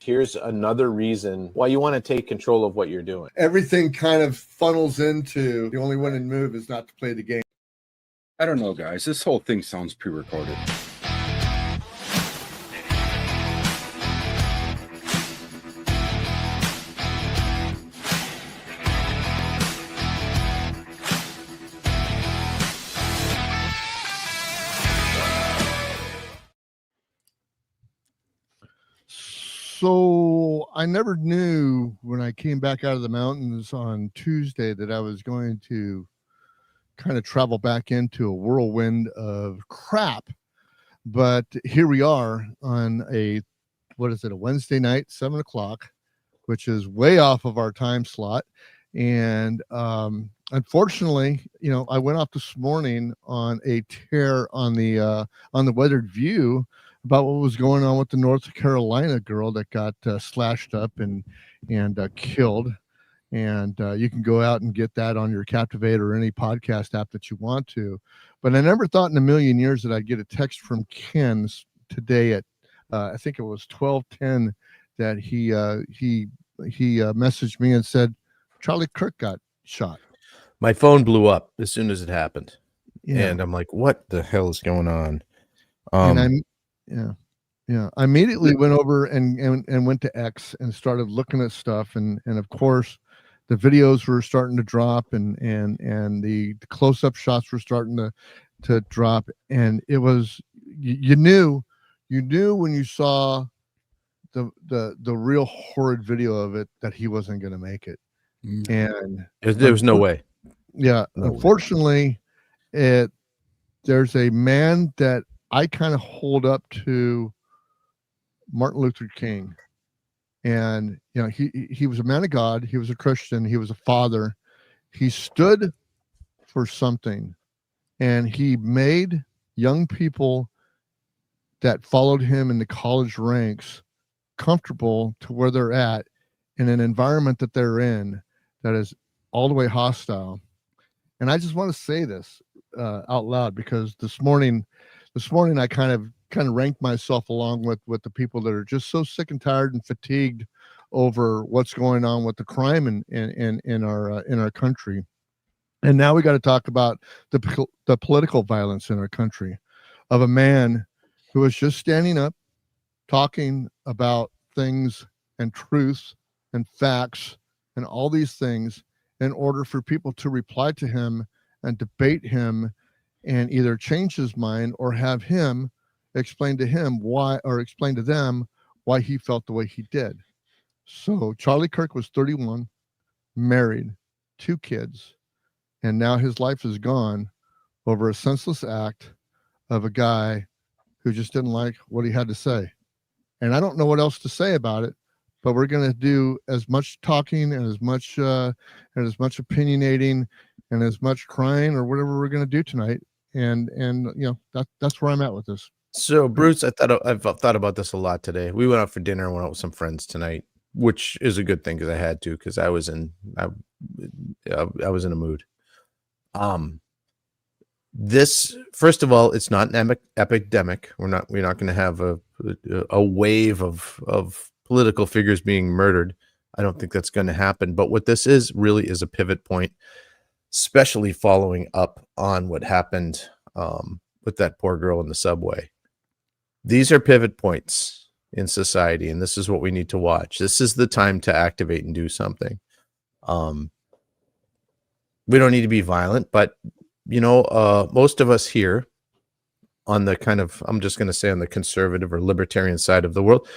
Here's another reason why you want to take control of what you're doing. Everything kind of funnels into the only winning move is not to play the game. I don't know, guys. This whole thing sounds pre-recorded. So I never knew when I came back out of the mountains on Tuesday that I was going to kind of travel back into a whirlwind of crap. But here we are on a Wednesday night, 7:00, which is way off of our time slot. And unfortunately, I went off this morning on a tear on the Weathered View about what was going on with the North Carolina girl that got slashed up and killed. And you can go out and get that on your Captivate or any podcast app that you want to. But I never thought in a million years that I'd get a text from Ken today at I think it was 12:10 that he messaged me and said Charlie Kirk got shot. My phone blew up as soon as it happened. Yeah. And I'm like, what the hell is going on? I immediately went over and went to X and started looking at stuff, and of course the videos were starting to drop, and the close-up shots were starting to drop, and it was you knew when you saw the real horrid video of it that he wasn't going to make it. And there was no way. Yeah, No unfortunately way. There's a man that I kind of hold up to Martin Luther King. And, he was a man of God. He was a Christian. He was a father. He stood for something, and he made young people that followed him in the college ranks comfortable to where they're at in an environment that they're in that is all the way hostile. And I just want to say this out loud, because this morning I kind of ranked myself along with the people that are just so sick and tired and fatigued over what's going on with the crime in our country. And now we got to talk about the political violence in our country, of a man who is just standing up, talking about things and truth and facts and all these things in order for people to reply to him and debate him and either change his mind or have him explain to them why he felt the way he did. So Charlie Kirk was 31, married, 2 kids, and now his life is gone over a senseless act of a guy who just didn't like what he had to say. And I don't know what else to say about it, but we're going to do as much talking and as much opinionating and as much crying or whatever we're going to do tonight. And that's where I'm at with this. So Bruce, I've thought about this a lot today. We went out for dinner and went out with some friends tonight, which is a good thing because I had to, because I was in a mood. This, first of all, it's not an epidemic. We're not going to have a wave of political figures being murdered. I don't think that's going to happen. But what this really is a pivot point, especially following up on what happened with that poor girl in the subway. These are pivot points in society, and this is what we need to watch. This is the time to activate and do something. We don't need to be violent, but most of us here on the kind of, I'm just going to say on the conservative or libertarian side of the world,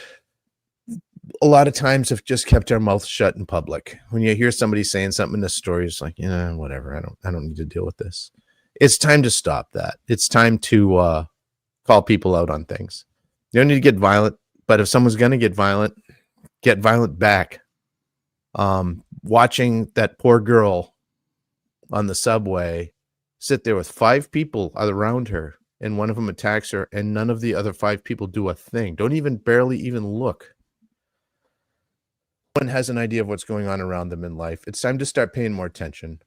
a lot of times have just kept our mouth shut in public. When you hear somebody saying something in the story, it's like, whatever. I don't need to deal with this. It's time to stop that. It's time to call people out on things. You don't need to get violent, but if someone's going to get violent back. Watching that poor girl on the subway sit there with 5 people around her, and one of them attacks her, and none of the other 5 people do a thing. Barely even look. One has an idea of what's going on around them in life. It's time to start paying more attention.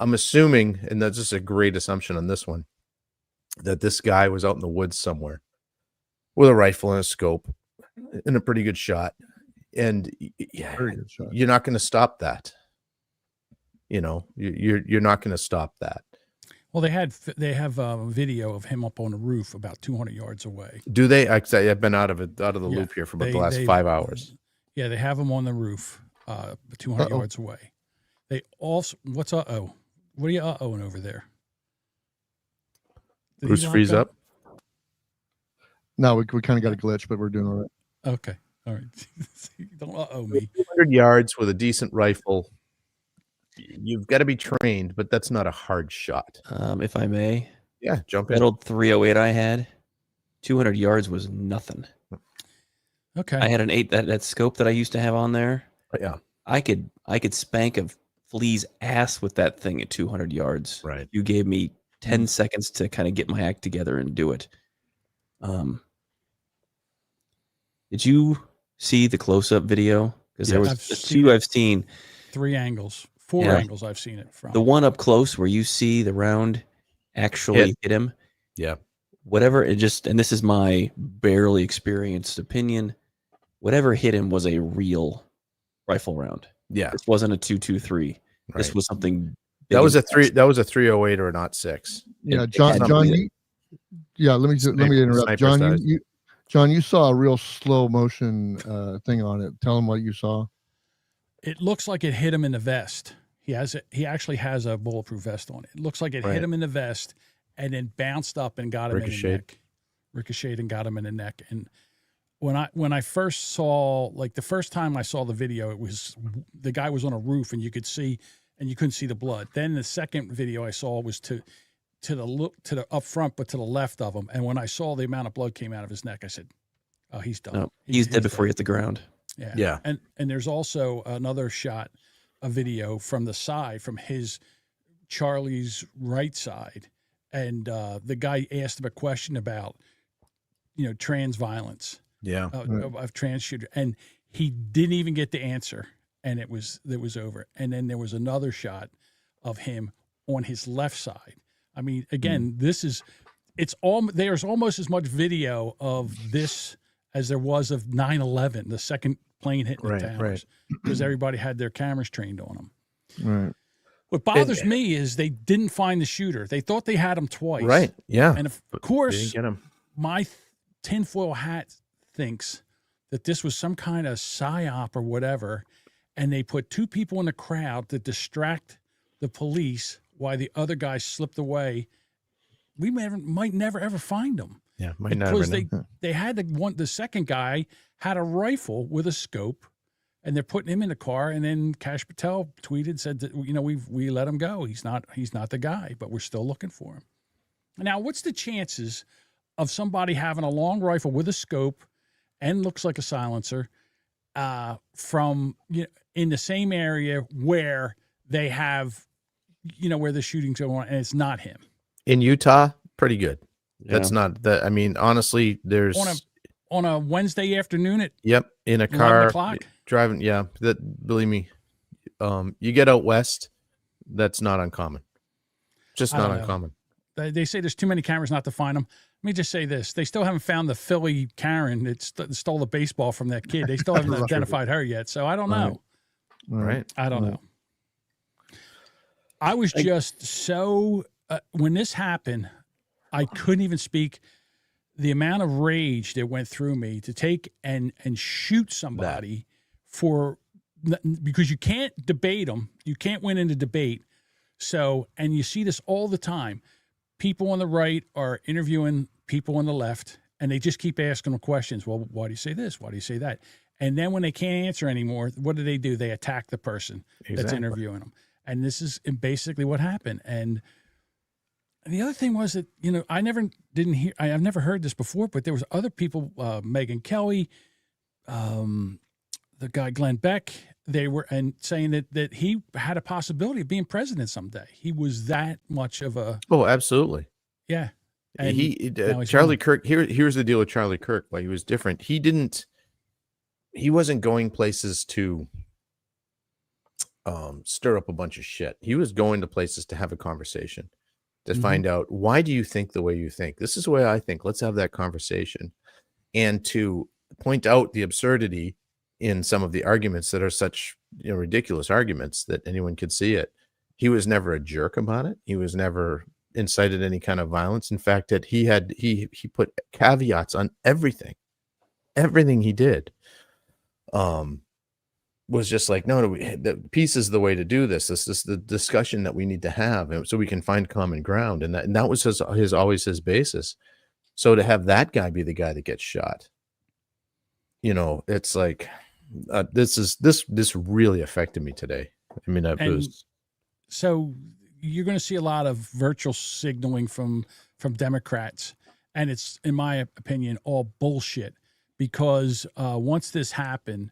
I'm assuming, and that's just a great assumption on this one, that this guy was out in the woods somewhere. with a rifle and a scope and a pretty good shot. And yeah, Very good shot. you're not going to stop that. You know, you're not going to stop that. Well, they have a video of him up on the roof about 200 yards away. Do they? I've been out of the Yeah, loop here for about the last 5 hours. Yeah, they have him on the roof, 200 yards away. They also, what's uh-oh? What are you uh-ohing over there? Did he Bruce lock freeze up. No, we kind of got a glitch, but we're doing all right. Okay, all right. Don't uh-oh me. 200 yards with a decent rifle. You've got to be trained, but that's not a hard shot. If I may, Yeah, jump in. that old 308 I had, 200 yards was nothing. Okay. I had an 8 that scope that I used to have on there. Yeah, I could spank a flea's ass with that thing at 200 yards. right. You gave me 10 seconds to kind of get my act together and do it. Did you see the close-up video? Because there was I've the seen two it. I've seen. 3 angles, 4 Yeah. angles I've seen it from. The one up close where you see the round actually hit him. Yeah. Whatever it just, and this is my barely experienced opinion, whatever hit him was a real rifle round. Yeah. This wasn't a 223. Right. This was something. That big was and a 3. fast. That was a 308 or a 06. Yeah, It John. had John, to be you, yeah. Let me interrupt. Sniper John, size. John, you saw a real slow motion thing on it. Tell him what you saw. It looks like it hit him in the vest. He actually has a bulletproof vest on. It looks like it Right. hit him in the vest and then bounced up and got him in the Ricocheted. neck. Ricocheted and got him in the neck. And when I first saw, like the first time I saw the video, it was the guy was on a roof and you could see, and you couldn't see the blood. Then the second video I saw was to the up front, but to the left of him. And when I saw the amount of blood came out of his neck, I said, "Oh, he's done. No, he's dead before he hit the ground. Yeah. Yeah. And there's also another shot, a video from the side, from Charlie's right side. And the guy asked him a question about, trans violence, Yeah. of trans shooter. And he didn't even get the answer. And it was over. And then there was another shot of him on his left side. I mean, again, there's almost as much video of this as there was of 9/11, the second plane hitting Right, the towers, right. because everybody had their cameras trained on them. Right. What bothers me is they didn't find the shooter. They thought they had him twice. Right. Yeah. And of They course, didn't get him. my tinfoil hat thinks that this was some kind of psyop or whatever, and they put 2 people in the crowd to distract the police while the other guy slipped away. We might never ever find them. Yeah. Might not Because have been. they had the second guy had a rifle with a scope, and they're putting him in the car. And then Kash Patel tweeted, said that we let him go. He's not the guy, but we're still looking for him. Now, what's the chances of somebody having a long rifle with a scope and looks like a silencer from in the same area where they have where the shooting's going on, and it's not him? In Utah, pretty good. That's Yeah. not that. I mean, honestly, there's On a Wednesday afternoon at yep in a 11 car o'clock? driving. Yeah, that believe me, you get out west, that's not uncommon. Just I not don't know. uncommon. They say there's too many cameras not to find them. Let me just say this. They still haven't found the Philly Karen that stole the baseball from that kid. They still haven't identified her yet. So I don't know. Right. I don't know. I was just so, when this happened, I couldn't even speak. The amount of rage that went through me to take and shoot somebody because you can't debate them. You can't win in a debate. So, and you see this all the time. People on the right are interviewing people on the left, and they just keep asking them questions. Well, why do you say this? Why do you say that? And then when they can't answer anymore, what do? They attack the person that's Exactly. interviewing them. And this is basically what happened. And the other thing was that, I've never heard this before, but there was other people, Megyn Kelly, the guy Glenn Beck, they were saying that he had a possibility of being president someday. He was that much of a Oh, absolutely. yeah. And now he's Charlie gone. Kirk. Here's the deal with Charlie Kirk. Why he was different. He wasn't going places to stir up a bunch of shit. He was going to places to have a conversation, to Mhm. find out, why do you think the way you think? This is the way I think. Let's have that conversation. and to point out the absurdity in some of the arguments that are such, you know, ridiculous arguments that anyone could see it. He was never a jerk about it. He was never incited any kind of violence. In fact, that he put caveats on everything he did. Was just like, no, the peace is the way to do this. This is the discussion that we need to have, and so we can find common ground. And that was his always his basis. So to have that guy be the guy that gets shot, you know, it's like this really affected me today. I mean, so you're going to see a lot of virtual signaling from Democrats, and it's, in my opinion, all bullshit. Because once this happened,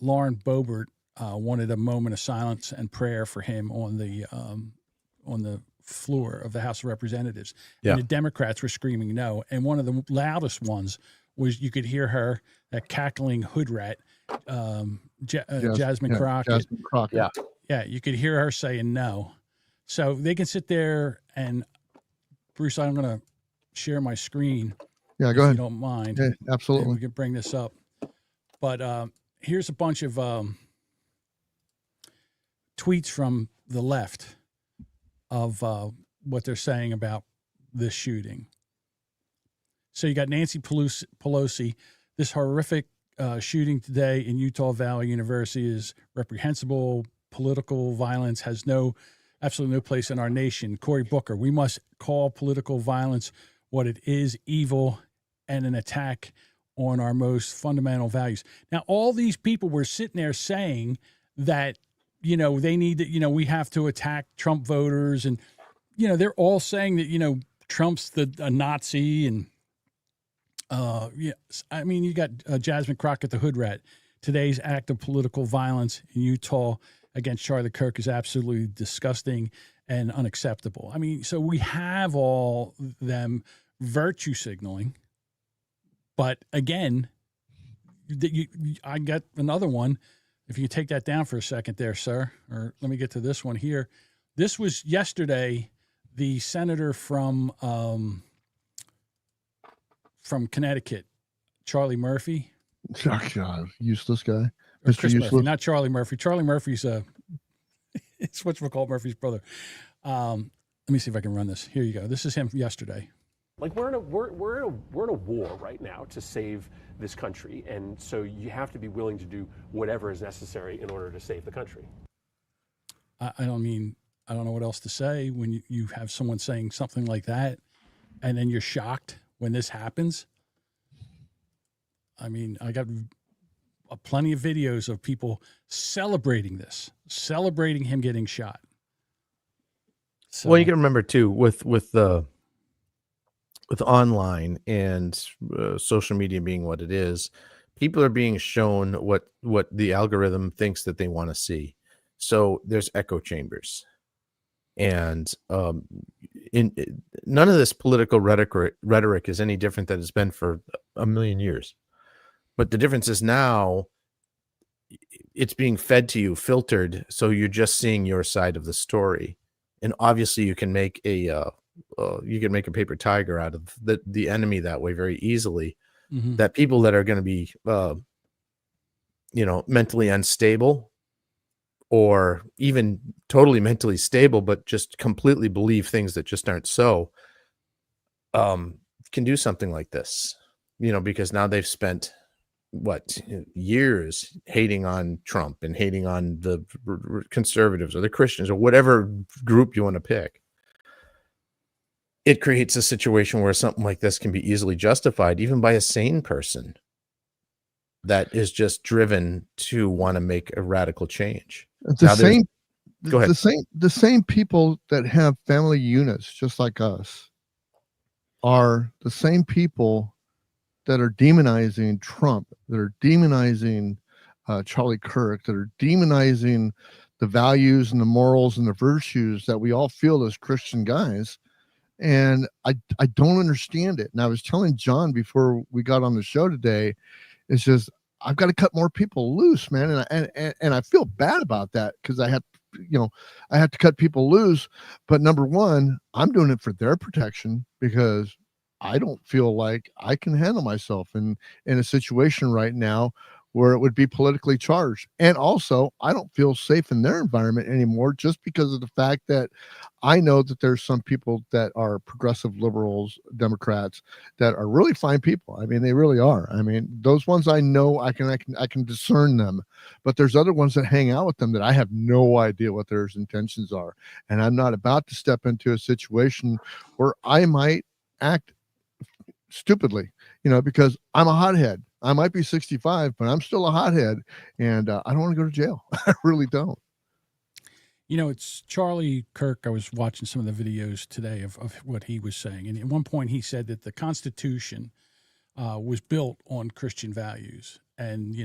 Lauren Boebert wanted a moment of silence and prayer for him on the floor of the House of Representatives. Yeah. And the Democrats were screaming no. And one of the loudest ones was, you could hear her, that cackling hood rat, Jasmine Crockett. Jasmine Crockett. Yeah. Yeah, you could hear her saying no. So they can sit there and, Bruce, I'm going to share my screen. Yeah, if go ahead. you don't mind. Yeah, And absolutely. we can bring this up. But here's a bunch of tweets from the left of what they're saying about this shooting. So you got Nancy Pelosi. This horrific shooting today in Utah Valley University is reprehensible. Political violence has absolutely no place in our nation. Cory Booker, we must call political violence what it is: evil and an attack on our most fundamental values. Now, all these people were sitting there saying that, you know, they need to, you know, we have to attack Trump voters. And, you know, they're all saying that, you know, Trump's a Nazi. And, yeah, I mean, you got Jasmine Crockett, the hood rat. Today's act of political violence in Utah against Charlie Kirk is absolutely disgusting and unacceptable. I mean, so we have all them virtue signaling. But again, I got another one. If you take that down for a second there, sir, or let me get to this one here. This was yesterday. The senator from Connecticut, Charlie Murphy. Oh, God, useless guy. Or Mr. Chris Useless. Murphy, not Charlie Murphy. Charlie Murphy's it's whatchamacallit Murphy's brother. Let me see if I can run this. Here you go. This is him yesterday. Like we're in a war right now to save this country, and so you have to be willing to do whatever is necessary in order to save the country. I don't know what else to say when you have someone saying something like that, and then you're shocked when this happens. I mean, I got plenty of videos of people celebrating him getting shot. So, well, you can remember too with online and social media being what it is, people are being shown what the algorithm thinks that they want to see. So there's echo chambers, and none of this political rhetoric is any different than it's been for a million years. But the difference is now it's being fed to you, filtered, so you're just seeing your side of the story. And obviously, you can make a paper tiger out of the enemy that way very easily. mm-hmm. That people that are going to be, mentally unstable, or even totally mentally stable, but just completely believe things that just aren't so, can do something like this, because now they've spent years hating on Trump and hating on the conservatives or the Christians or whatever group you want to pick. It creates a situation where something like this can be easily justified, even by a sane person that is just driven to want to make a radical change. Go ahead. The same people that have family units just like us are the same people that are demonizing Trump, that are demonizing Charlie Kirk, that are demonizing the values and the morals and the virtues that we all feel as Christian guys. And I don't understand it. And I was telling John before we got on the show today, it's just, I've got to cut more people loose, man. And I feel bad about that because I have to cut people loose. But number one, I'm doing it for their protection because I don't feel like I can handle myself in a situation right now where it would be politically charged. And also, I don't feel safe in their environment anymore just because of the fact that I know that there's some people that are progressive liberals, Democrats, that are really fine people. I mean, they really are. I mean, those ones I know, I can discern them, but there's other ones that hang out with them that I have no idea what their intentions are. And I'm not about to step into a situation where I might act stupidly, because I'm a hothead. I might be 65, but I'm still a hothead, and I don't want to go to jail. I really don't. It's Charlie Kirk. I was watching some of the videos today of what he was saying. And at one point he said that the Constitution was built on Christian values. And,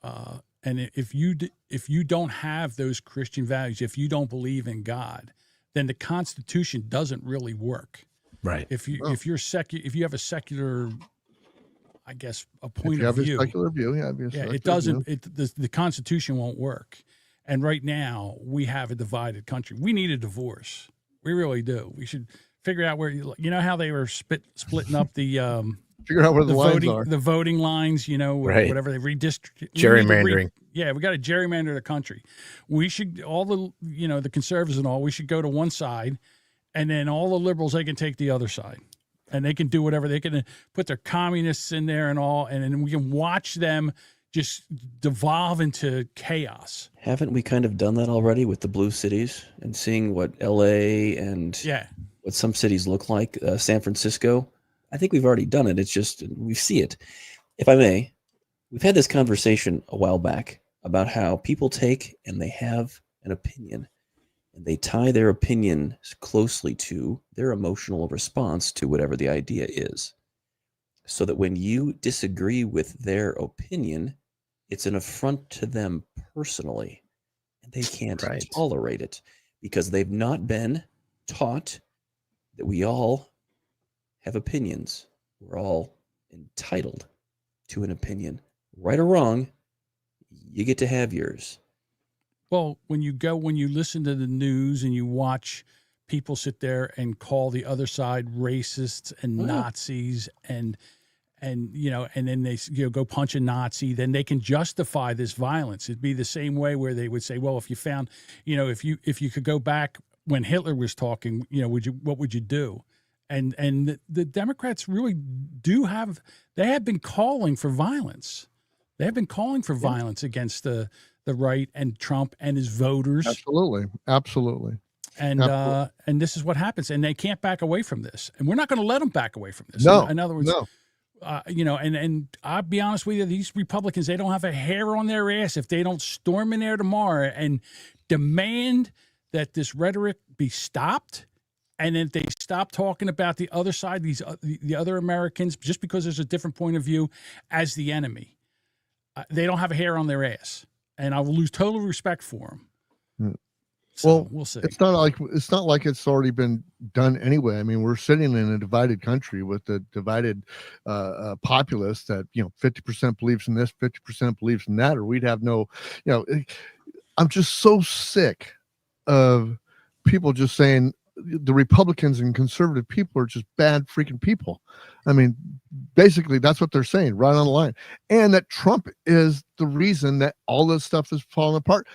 and if you don't have those Christian values, if you don't believe in God, then the Constitution doesn't really work. Right. If you have a secular, I guess, a point If you of have view, a secular view, it doesn't. The Constitution won't work. And right now we have a divided country. We need a divorce. We really do. We should figure out where how they were splitting up the figure out where the lines voting are. the voting lines. Right. Whatever they redistrict Gerrymandering. We got to gerrymander the country. We should all the conservatives and all. We should go to one side. And then all the liberals, they can take the other side, and they can do whatever. They can put their communists in there and all, and then we can watch them just devolve into chaos. Haven't we kind of done that already with the blue cities and seeing what LA and what some cities look like, San Francisco? I think we've already done it. It's just we see it. If I may, we've had this conversation a while back about how people take and they have an opinion. They tie their opinion closely to their emotional response to whatever the idea is. So that when you disagree with their opinion, it's an affront to them personally. And they can't tolerate it because they've not been taught that we all have opinions. We're all entitled to an opinion. Right or wrong, you get to have yours. Well, when you listen to the news and you watch people sit there and call the other side racists and Nazis and then they go punch a Nazi, then they can justify this violence. It'd be the same way where they would say, well, if you found, if you could go back when Hitler was talking, what would you do? And the Democrats really they have been calling for violence. They have been calling for violence against the right and Trump and his voters. Absolutely. And this is what happens. And they can't back away from this. And we're not going to let them back away from this. No. In other words, no. And I'll be honest with you, these Republicans, they don't have a hair on their ass if they don't storm in there tomorrow and demand that this rhetoric be stopped. And then they stop talking about the other side, the other Americans, just because there's a different point of view, as the enemy. They don't have a hair on their ass. And I will lose total respect for them. So we'll see. It's not like it's already been done anyway. I mean, we're sitting in a divided country with a divided populace that 50% believes in this, 50% believes in that, or we'd have no. I'm just so sick of people just saying the Republicans and conservative people are just bad freaking people. I mean, basically that's what they're saying right on the line. And that Trump is the reason that all this stuff is falling apart.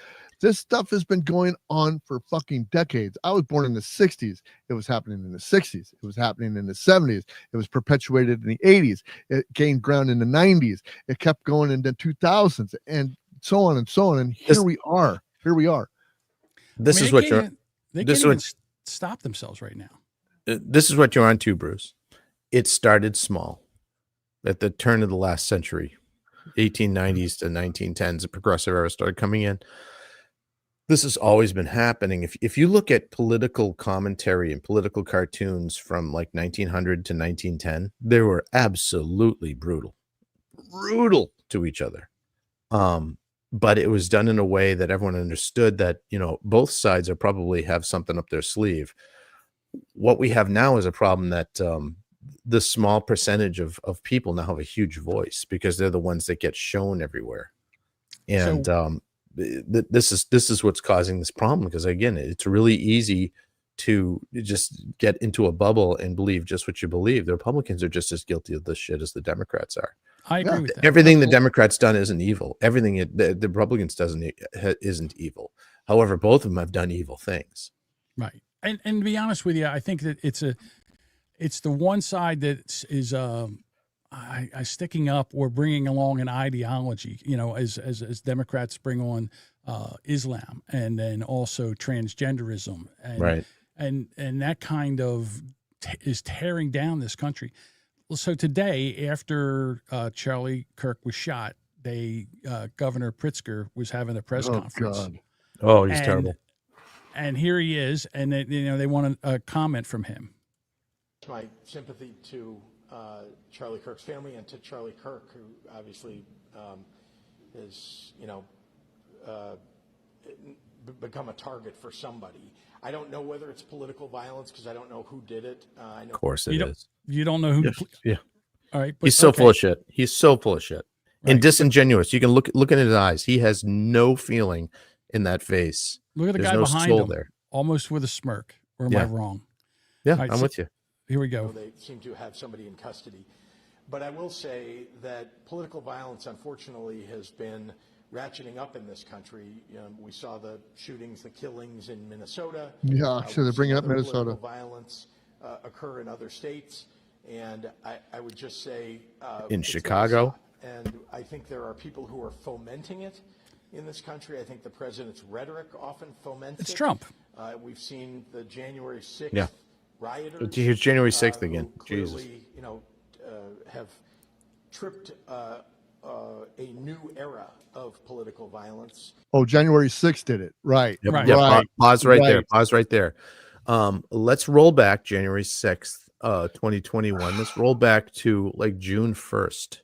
This stuff has been going on for fucking decades. I was born in the 60s. It was happening in the 60s. It was happening in the 70s. It was perpetuated in the 80s. It gained ground in the 90s. It kept going in the 2000s and so on and so on. And here we are. This is what you're. They can't even stop themselves right now. This is what you're on to, Bruce. It started small at the turn of the last century, 1890s to 1910s. The progressive era started coming in. This has always been happening. If you look at political commentary and political cartoons from like 1900 to 1910, they were absolutely brutal to each other. But it was done in a way that everyone understood that, both sides are probably have something up their sleeve. What we have now is a problem that the small percentage of people now have a huge voice because they're the ones that get shown everywhere. And this is what's causing this problem, because again, it's really easy to just get into a bubble and believe just what you believe. The Republicans are just as guilty of this shit as the Democrats are. I agree with that. Everything the Democrats done isn't evil. Everything the Republicans isn't evil. However, both of them have done evil things. Right. And to be honest with you, I think that it's the one side that is sticking up or bringing along an ideology, as Democrats bring on Islam and then also transgenderism and right. And that kind of is tearing down this country. So today, after Charlie Kirk was shot, Governor Pritzker was having a press conference. God. Oh, he's terrible. And here he is, and they want a comment from him. My sympathy to Charlie Kirk's family and to Charlie Kirk, who obviously has become a target for somebody. I don't know whether it's political violence because I don't know who did it. I know of course it is. You don't know who? Yeah. All right. He's so full of shit. He's so full of shit. Right. And disingenuous. You can look in his eyes. He has no feeling in that face. Look at the There's guy no behind soul him, there. almost with a smirk. Or am I wrong? Yeah, right, I'm with you. Here we go. They seem to have somebody in custody. But I will say that political violence, unfortunately, has been ratcheting up in this country. We saw the shootings, the killings in Minnesota. Yeah, so they're bringing up Minnesota. Violence occur in other states, and I would just say in Chicago. And I think there are people who are fomenting it in this country. I think the president's rhetoric often foments it. It's Trump. We've seen the January 6th rioters. Here's January 6th again. Clearly, Jesus. Have tripped a new era of political violence. Oh, January 6th did it. Right. Yep. Right. Yeah, Right. Pause right there. Right. Pause right there. Let's roll back January 6th, 2021. Let's roll back to like June 1st,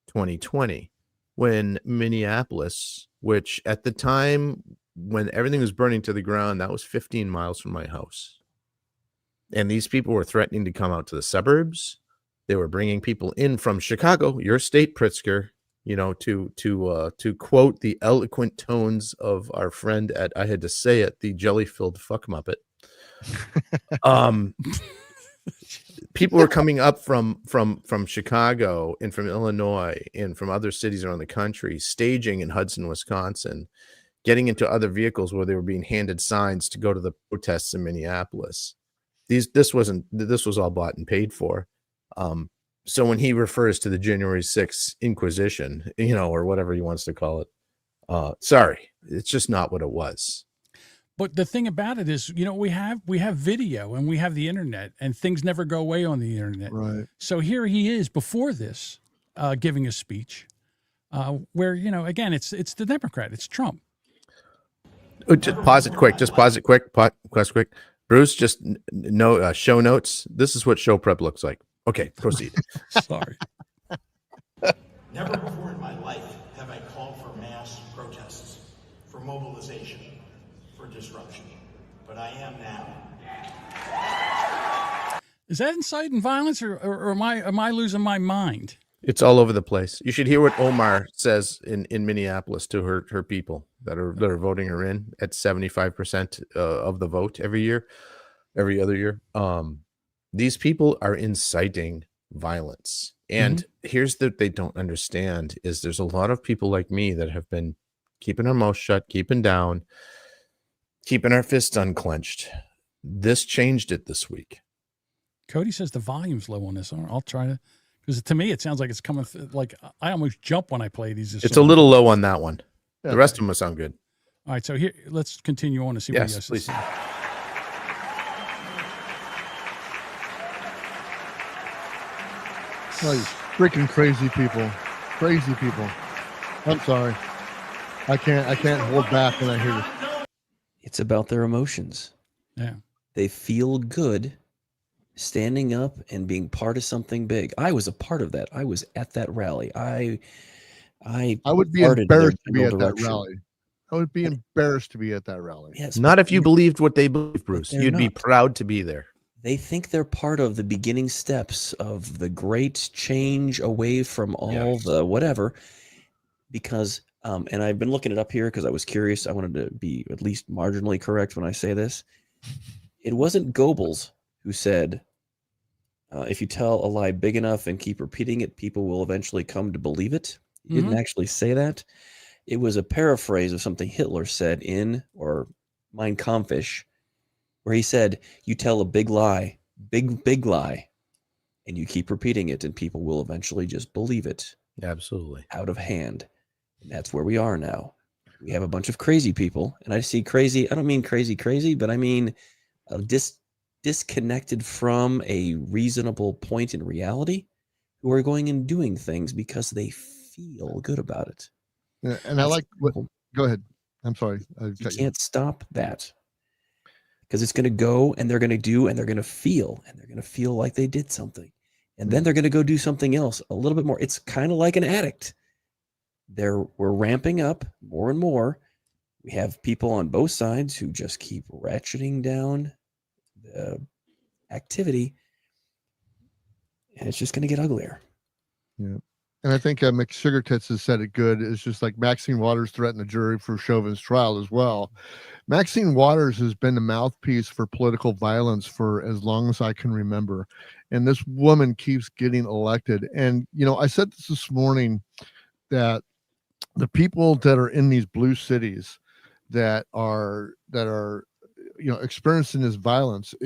2020, when Minneapolis, which at the time when everything was burning to the ground, that was 15 miles from my house. And these people were threatening to come out to the suburbs. They were bringing people in from Chicago, your state, Pritzker, to quote the eloquent tones of our friend at, I had to say it, the jelly-filled fuck muppet. People were coming up from Chicago and from Illinois and from other cities around the country, staging in Hudson, Wisconsin, getting into other vehicles where they were being handed signs to go to the protests in Minneapolis. This was all bought and paid for. So when he refers to the January 6th Inquisition, or whatever he wants to call it, sorry, it's just not what it was. But the thing about it is, we have video and we have the internet, and things never go away on the internet. Right. So here he is before this, giving a speech, where again it's the Democrat, it's Trump. Just pause it quick. Pause quick. Bruce, just show notes. This is what show prep looks like. Okay, proceed. Sorry. Never before in my life have I called for mass protests, for mobilization, for disruption, but I am now. Is that inciting violence, or am I losing my mind? It's all over the place. You should hear what Omar says in Minneapolis to her people that are voting her in at 75% of the vote every other year. These people are inciting violence. And here's what they don't understand is there's a lot of people like me that have been keeping our mouth shut, keeping down, keeping our fists unclenched. This changed it this week. Cody says the volume's low on this. I'll try to, because to me it sounds like it's coming. Like I almost jump when I play these. It's a little low on that one. The rest of them will sound good. All right, so here let's continue on to see what he has to say. Oh, you freaking crazy people. Crazy people. I'm sorry. I can't hold back when I hear this. It's about their emotions. Yeah. They feel good standing up and being part of something big. I was a part of that. I was at that rally. I would be embarrassed to be at that rally. I would be embarrassed to be at that rally. Yes, not if you believed what they believe, Bruce. You'd be proud to be there. They think they're part of the beginning steps of the great change away from all the whatever, because, and I've been looking it up here because I was curious. I wanted to be at least marginally correct when I say this. It wasn't Goebbels who said, if you tell a lie big enough and keep repeating it, people will eventually come to believe it. He didn't actually say that. It was a paraphrase of something Hitler said in, or Mein Kampfish, where he said, you tell a big lie, big lie, and you keep repeating it, and people will eventually just believe it. Absolutely. Out of hand. And that's where we are now. We have a bunch of crazy people, and I see crazy, I don't mean crazy, but I mean disconnected from a reasonable point in reality, who are going and doing things because they feel good about it. Yeah, and I like what. Go ahead. I'm sorry. You can't stop that, because it's going to go, and they're going to do, and they're going to feel, like they did something, and then they're going to go do something else a little bit more. It's kind of like an addict. We're ramping up more and more. We have people on both sides who just keep ratcheting down the activity, and it's just going to get uglier. Yeah. And I think McSugartits has said it good. It's just like Maxine Waters threatened the jury for Chauvin's trial as well. Maxine Waters has been the mouthpiece for political violence for as long as I can remember. And this woman keeps getting elected. And, you know, I said this morning, that the people that are in these blue cities that are, you know, experiencing this violence,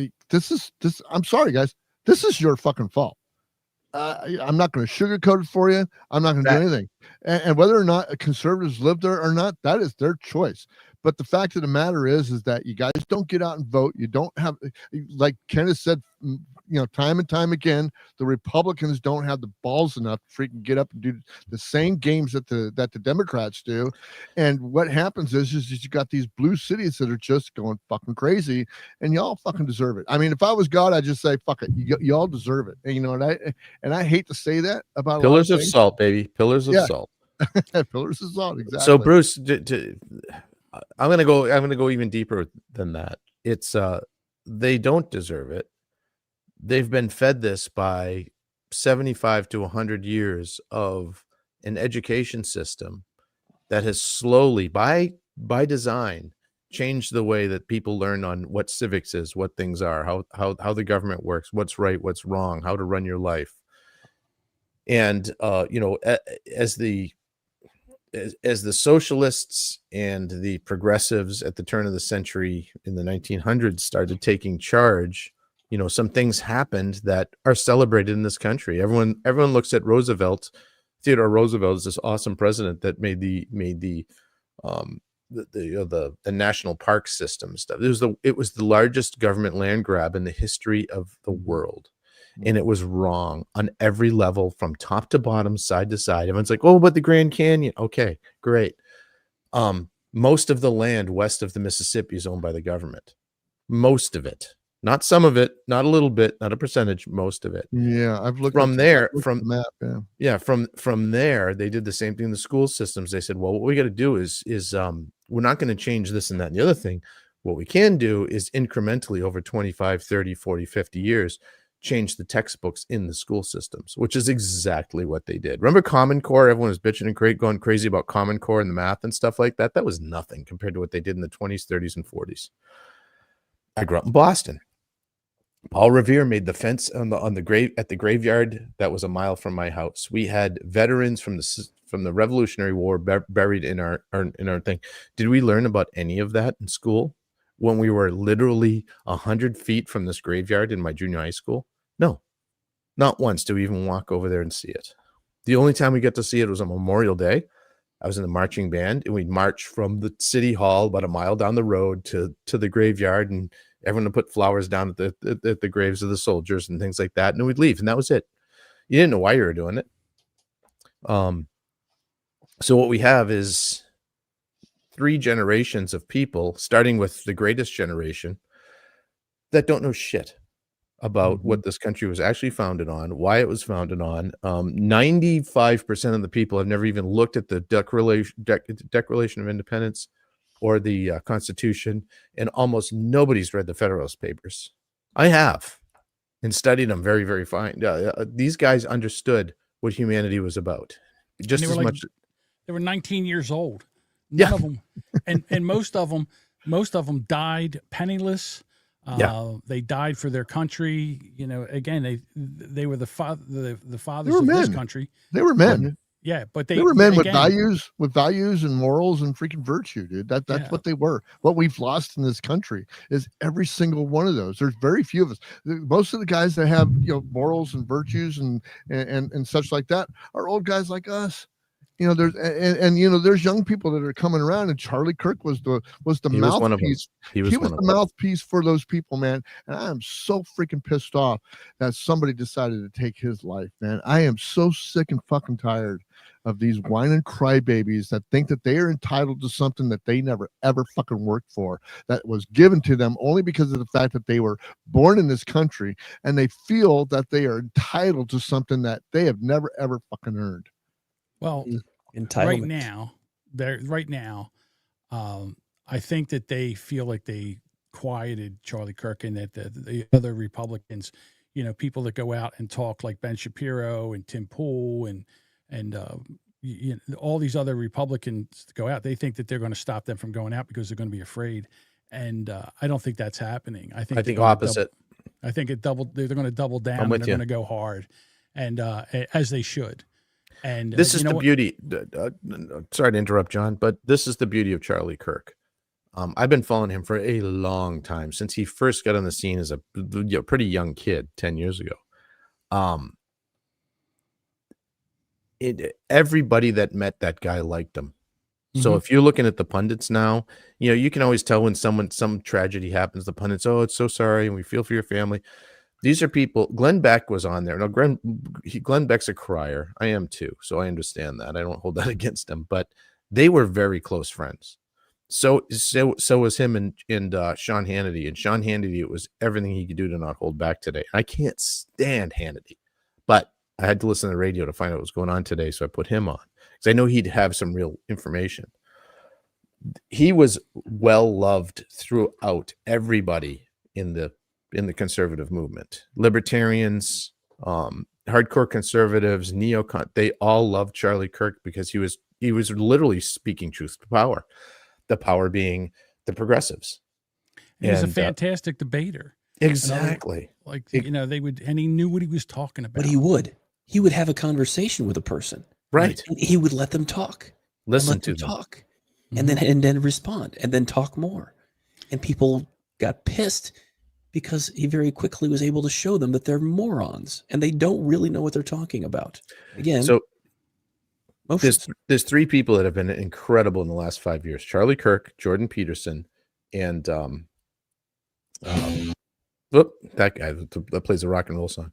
I'm sorry, guys, this is your fucking fault. I'm not going to sugarcoat it for you. I'm not going to do anything. And whether or not conservatives live there or not, that is their choice. But the fact of the matter is that you guys don't get out and vote. You don't have, like Kenneth said, you know, time and time again, the Republicans don't have the balls enough to freaking get up and do the same games that the Democrats do. And what happens is you got these blue cities that are just going fucking crazy, and y'all fucking deserve it. I mean, if I was God, I'd just say, fuck it. Y'all deserve it. And, you know, and I hate to say that about pillars of salt, baby. Pillars of salt. Pillars of salt. Exactly. So Bruce, I'm gonna go even deeper than that. It's they don't deserve it. They've been fed this by 75 to 100 years of an education system that has slowly, by design, changed the way that people learn on what civics is, what things are, how the government works, what's right, what's wrong, how to run your life. And you know, as the socialists and the progressives at the turn of the century in the 1900s started taking charge, you know, some things happened that are celebrated in this country. Everyone looks at Roosevelt. Theodore Roosevelt is this awesome president that made the national park system stuff. It was the largest government land grab in the history of the world. And it was wrong on every level, from top to bottom, side to side. Everyone's like, oh, but the Grand Canyon. Okay, great. Most of the land west of the Mississippi is owned by the government. Most of it. Not some of it, not a little bit, not a percentage, most of it. Yeah, I've looked from there, from the map. From there, they did the same thing in the school systems. They said, well, what we got to do is we're not going to change this and that and the other thing. What we can do is incrementally over 25, 30, 40, 50 years, change the textbooks in the school systems, which is exactly what they did. Remember Common Core? Everyone was bitching and going crazy about Common Core and the math and stuff like that. That was nothing compared to what they did in the 20s, 30s, and 40s. I grew up in Boston. Paul Revere made the fence at the graveyard that was a mile from my house. We had veterans from the Revolutionary War buried in our thing. Did we learn about any of that in school when we were literally 100 feet from this graveyard in my junior high school? No, not once did we even walk over there and see it. The only time we got to see it was on Memorial Day. I was in the marching band, and we'd march from the city hall about a mile down the road to the graveyard, and everyone would put flowers down at the graves of the soldiers and things like that, and then we'd leave, and that was it. You didn't know why you were doing it. So what we have is 3 generations of people, starting with the greatest generation, that don't know shit about what this country was actually founded on, why it was founded on. 95% of the people have never even looked at the Declaration of Independence or the Constitution, and almost nobody's read the Federalist Papers. I have, and studied them very, very fine. These guys understood what humanity was about, just as much. They were 19 years old. None Yeah. of them, and most of them died penniless. They died for their country. You know, again, they were the fathers were of this men. country. They were men. Yeah, but they were men with values and morals and freaking virtue, dude. That's what they were. What we've lost in this country is every single one of those. There's very few of us. Most of the guys that have, you know, morals and virtues and such like that are old guys like us. You know, there's you know, there's young people that are coming around, and Charlie Kirk was the mouthpiece. He was the mouthpiece for those people, man. And I am so freaking pissed off that somebody decided to take his life, man. I am so sick and fucking tired of these whining crybabies that think that they are entitled to something that they never ever fucking worked for, that was given to them only because of the fact that they were born in this country, and they feel that they are entitled to something that they have never ever fucking earned. Well, right now, I think that they feel like they quieted Charlie Kirk, and that the other Republicans, you know, people that go out and talk like Ben Shapiro and Tim Pool and you know, all these other Republicans go out, they think that they're going to stop them from going out because they're going to be afraid. And I don't think that's happening. I think opposite. I think they're going to double down. And they're going to go hard, and as they should. And this is the beauty. Sorry to interrupt, John, but this is the beauty of Charlie Kirk. I've been following him for a long time, since he first got on the scene as a pretty young kid 10 years ago. Everybody that met that guy liked him. So if you're looking at the pundits now, you know, you can always tell when some tragedy happens, the pundits, oh, it's so sorry, and we feel for your family. These are people. Glenn Beck was on there. Now, Glenn Beck's a crier. I am too, so I understand that. I don't hold that against him, but they were very close friends. So was him and Sean Hannity. And Sean Hannity, it was everything he could do to not hold back today. I can't stand Hannity, but I had to listen to the radio to find out what was going on today, so I put him on because I know he'd have some real information. He was well loved throughout everybody in the conservative movement. Libertarians, hardcore conservatives, neocon, they all loved Charlie Kirk because he was literally speaking truth to power. The power being the progressives. He was a fantastic debater. Exactly. You know, and he knew what he was talking about. But he would have a conversation with a person. Right. And he would let them talk. Listen to them talk. And then respond, and then talk more. And people got pissed because he very quickly was able to show them that they're morons and they don't really know what they're talking about. Again, so there's three people that have been incredible in the last 5 years: Charlie Kirk, Jordan Peterson, and that guy that plays a rock and roll song.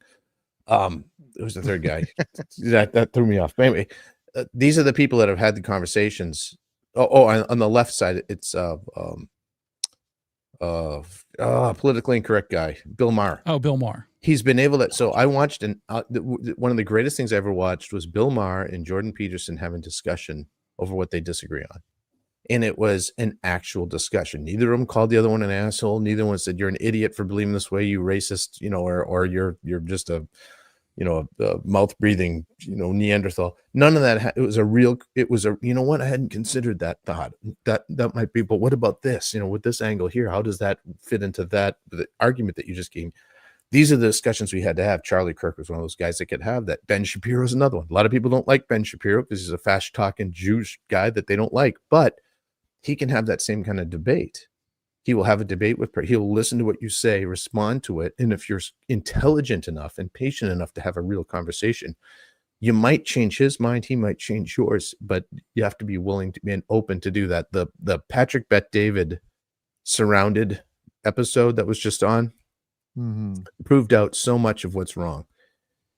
Who's the third guy? that threw me off. But anyway, these are the people that have had the conversations. On the left side, it's politically incorrect guy, Bill Maher. Oh, Bill Maher. He's been able to. So I watched, and one of the greatest things I ever watched was Bill Maher and Jordan Peterson having discussion over what they disagree on, and it was an actual discussion. Neither of them called the other one an asshole. Neither one said you're an idiot for believing this way, you racist, you know, or you're just a mouth breathing, Neanderthal. None of that. It was you know what? I hadn't considered that thought. That might be, but what about this? You know, with this angle here, how does that fit into the argument that you just gave? These are the discussions we had to have. Charlie Kirk was one of those guys that could have that. Ben Shapiro is another one. A lot of people don't like Ben Shapiro because he's a fast talking Jewish guy that they don't like, but he can have that same kind of debate. He will have a debate he'll listen to what you say, respond to it. And if you're intelligent enough and patient enough to have a real conversation, you might change his mind. He might change yours, but you have to be willing to be open to do that. The Patrick Bet-David surrounded episode that was just on proved out so much of what's wrong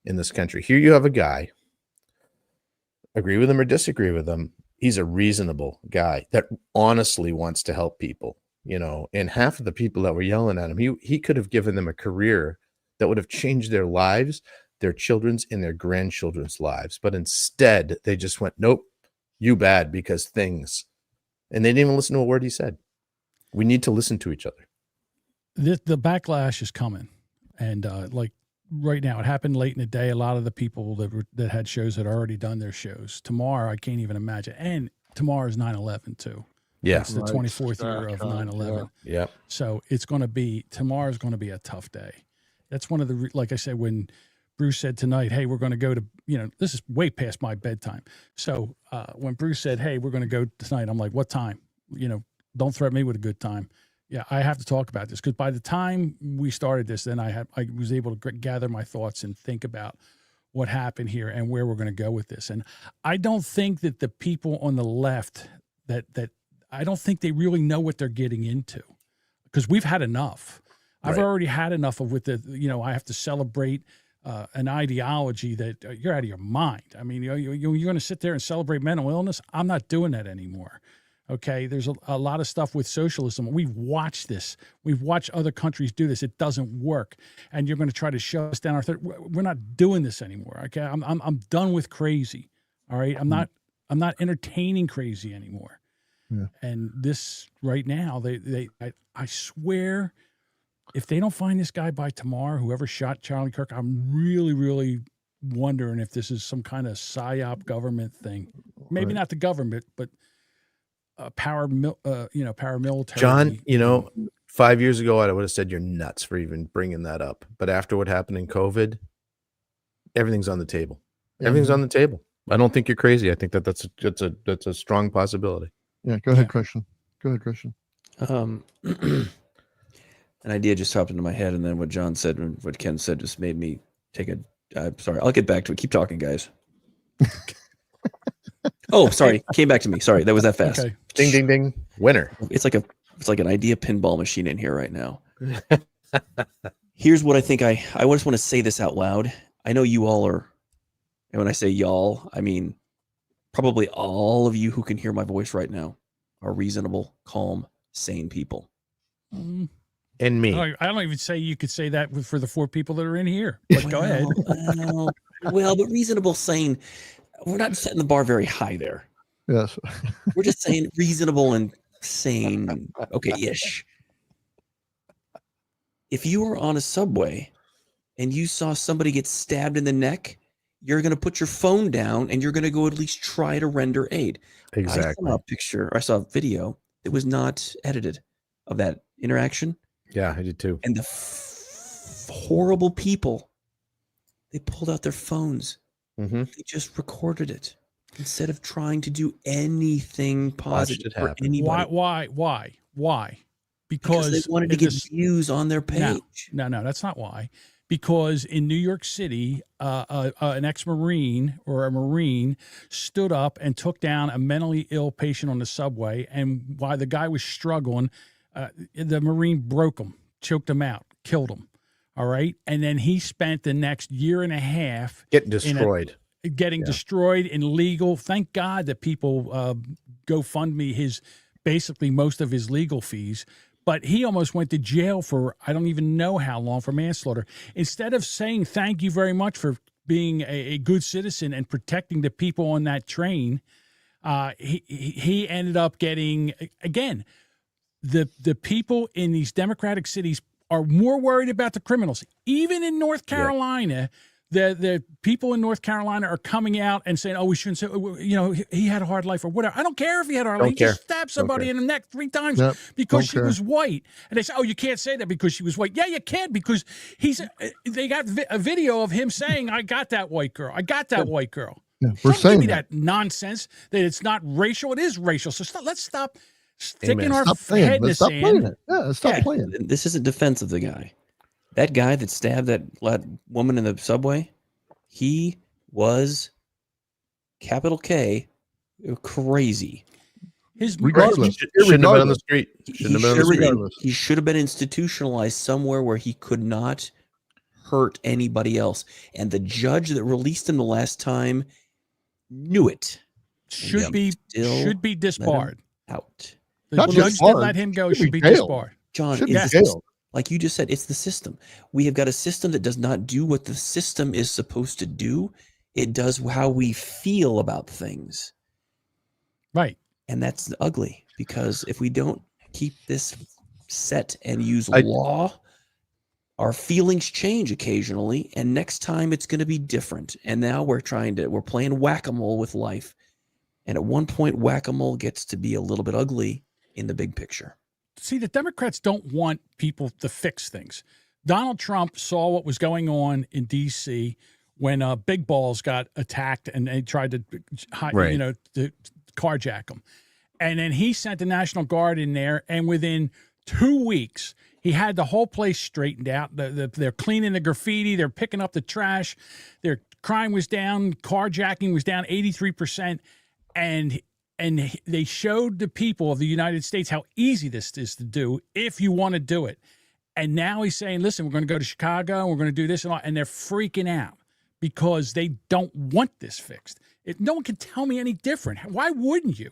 in this country. Here you have a guy, agree with him or disagree with him. He's a reasonable guy that honestly wants to help people. And half of the people that were yelling at him, he could have given them a career that would have changed their lives, their children's and their grandchildren's lives. But instead, they just went, nope, you bad because things. And they didn't even listen to a word he said. We need to listen to each other. The backlash is coming. And like right now, it happened late in the day. A lot of the people that had shows had already done their shows. Tomorrow, I can't even imagine. And tomorrow is 9/11 too. Yeah. It's the 24th year of 9/11. Yeah. So tomorrow's going to be a tough day. That's one of the, like I said, when Bruce said tonight, hey, we're going to go to, this is way past my bedtime. So when Bruce said, hey, we're going to go tonight, I'm like, what time? Don't threaten me with a good time. Yeah, I have to talk about this, because by the time we started this, then I was able to gather my thoughts and think about what happened here and where we're going to go with this. And I don't think that the people on the left that I don't think they really know what they're getting into, because we've had enough. I've already had enough of I have to celebrate an ideology that you're out of your mind. I mean, you're going to sit there and celebrate mental illness. I'm not doing that anymore. Okay. There's a lot of stuff with socialism. We've watched this. We've watched other countries do this. It doesn't work. And you're going to try to shove us down our throat. We're not doing this anymore. Okay. I'm done with crazy. All right. I'm not entertaining crazy anymore. Yeah. And this right now, I swear, if they don't find this guy by tomorrow, whoever shot Charlie Kirk, I'm really, really wondering if this is some kind of psyop government thing. Maybe not the government, but paramilitary. John, 5 years ago, I would have said you're nuts for even bringing that up. But after what happened in COVID, everything's on the table. Everything's on the table. I don't think you're crazy. I think that's a strong possibility. Yeah. Go ahead, Christian. An idea just popped into my head, and then what John said and what Ken said just made me take a. Sorry, I'll get back to it. Keep talking, guys. Oh, sorry, came back to me. Sorry, that was that fast. Okay. Ding, ding, ding. Winner. It's like an idea pinball machine in here right now. Here's what I think. I just want to say this out loud. I know you all are, and when I say y'all, I mean probably all of you who can hear my voice right now are reasonable, calm, sane people. And me. I don't even say you could say that for the 4 people that are in here. But go ahead. Well, but reasonable, sane. We're not setting the bar very high there. Yes. We're just saying reasonable and sane. Okay-ish. If you were on a subway and you saw somebody get stabbed in the neck, you're going to put your phone down and you're going to go at least try to render aid. Exactly. I saw a video that was not edited of that interaction. Yeah, I did too. And the horrible people, they pulled out their phones. Mm-hmm. They just recorded it instead of trying to do anything positive for anybody. Why? Because they wanted to get views on their page. No, that's not why. Because in New York City, an ex-Marine or a Marine stood up and took down a mentally ill patient on the subway. And while the guy was struggling, the Marine broke him, choked him out, killed him. All right. And then he spent the next year and a half getting destroyed. Destroyed in legal. Thank God that people GoFundMe basically most of his legal fees. But he almost went to jail for I don't even know how long for manslaughter. Instead of saying thank you very much for being a good citizen and protecting the people on that train, he ended up getting, again, the people in these democratic cities are more worried about the criminals. Even in North Carolina, the people in North Carolina are coming out and saying, oh, we shouldn't say, he had a hard life or whatever. I don't care if he had a hard life. He just stabbed somebody in the neck 3 times because she was white. And they say, oh, you can't say that because she was white. Yeah, you can, because they got a video of him saying, I got that white girl. I got that white girl. Yeah, we're saying give me that nonsense that it's not racial. It is racial. So let's stop sticking our head in the sand. Stop playing. This isn't defense of the guy. That guy that stabbed that woman in the subway, he was capital K crazy. Regardless, shouldn't have been on the street. He should have been institutionalized somewhere where he could not hurt anybody else. And the judge that released him the last time knew it. Should be disbarred. Out. The judge that let him go should be disbarred. John, like you just said, it's the system. We have got a system that does not do what the system is supposed to do. It does how we feel about things. Right. And that's ugly, because if we don't keep this set and use law, our feelings change occasionally. And next time it's going to be different. And now we're playing whack-a-mole with life. And at one point, whack-a-mole gets to be a little bit ugly. in the big picture. See, the Democrats don't want people to fix things. Donald Trump saw what was going on in D.C. when Big Balls got attacked and they tried to, to carjack him. And then he sent the National Guard in there, and within 2 weeks, he had the whole place straightened out. They're cleaning the graffiti. They're picking up the trash. Their crime was down. Carjacking was down 83%. And they showed the people of the United States how easy this is to do if you want to do it. And now he's saying, listen, we're going to go to Chicago. We're going to do this and all. And they're freaking out because they don't want this fixed. No one can tell me any different. Why wouldn't you?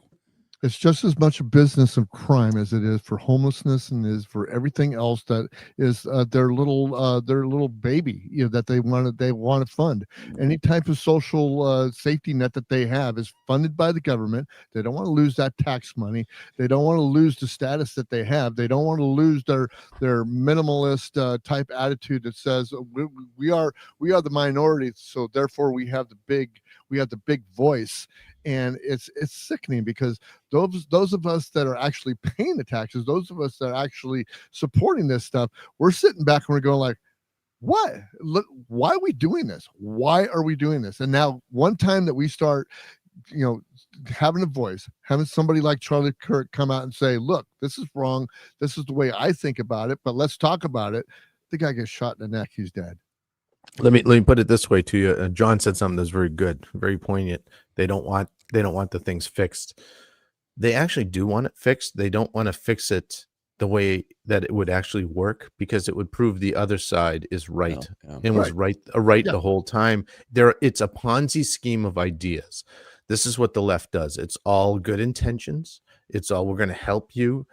It's just as much a business of crime as it is for homelessness and is for everything else that is their little baby, that they want to fund. Any type of social safety net that they have is funded by the government. They don't want to lose that tax money. They don't want to lose the status that they have. They don't want to lose their minimalist type attitude that says we are the minority, so therefore we have the big voice. And it's sickening because those of us that are actually paying the taxes, those of us that are actually supporting this stuff, we're sitting back and we're going like, what? Look, why are we doing this? Why are we doing this? And now one time that we start, having a voice, having somebody like Charlie Kirk come out and say, look, this is wrong. This is the way I think about it, but let's talk about it. The guy gets shot in the neck. He's dead. Let me put it this way to you. John said something that's very good, very poignant. They don't want the things fixed. They actually do want it fixed. They don't want to fix it the way that it would actually work because it would prove the other side is right and was right the whole time. It's a Ponzi scheme of ideas. This is what the left does. It's all good intentions. It's all we're going to help you.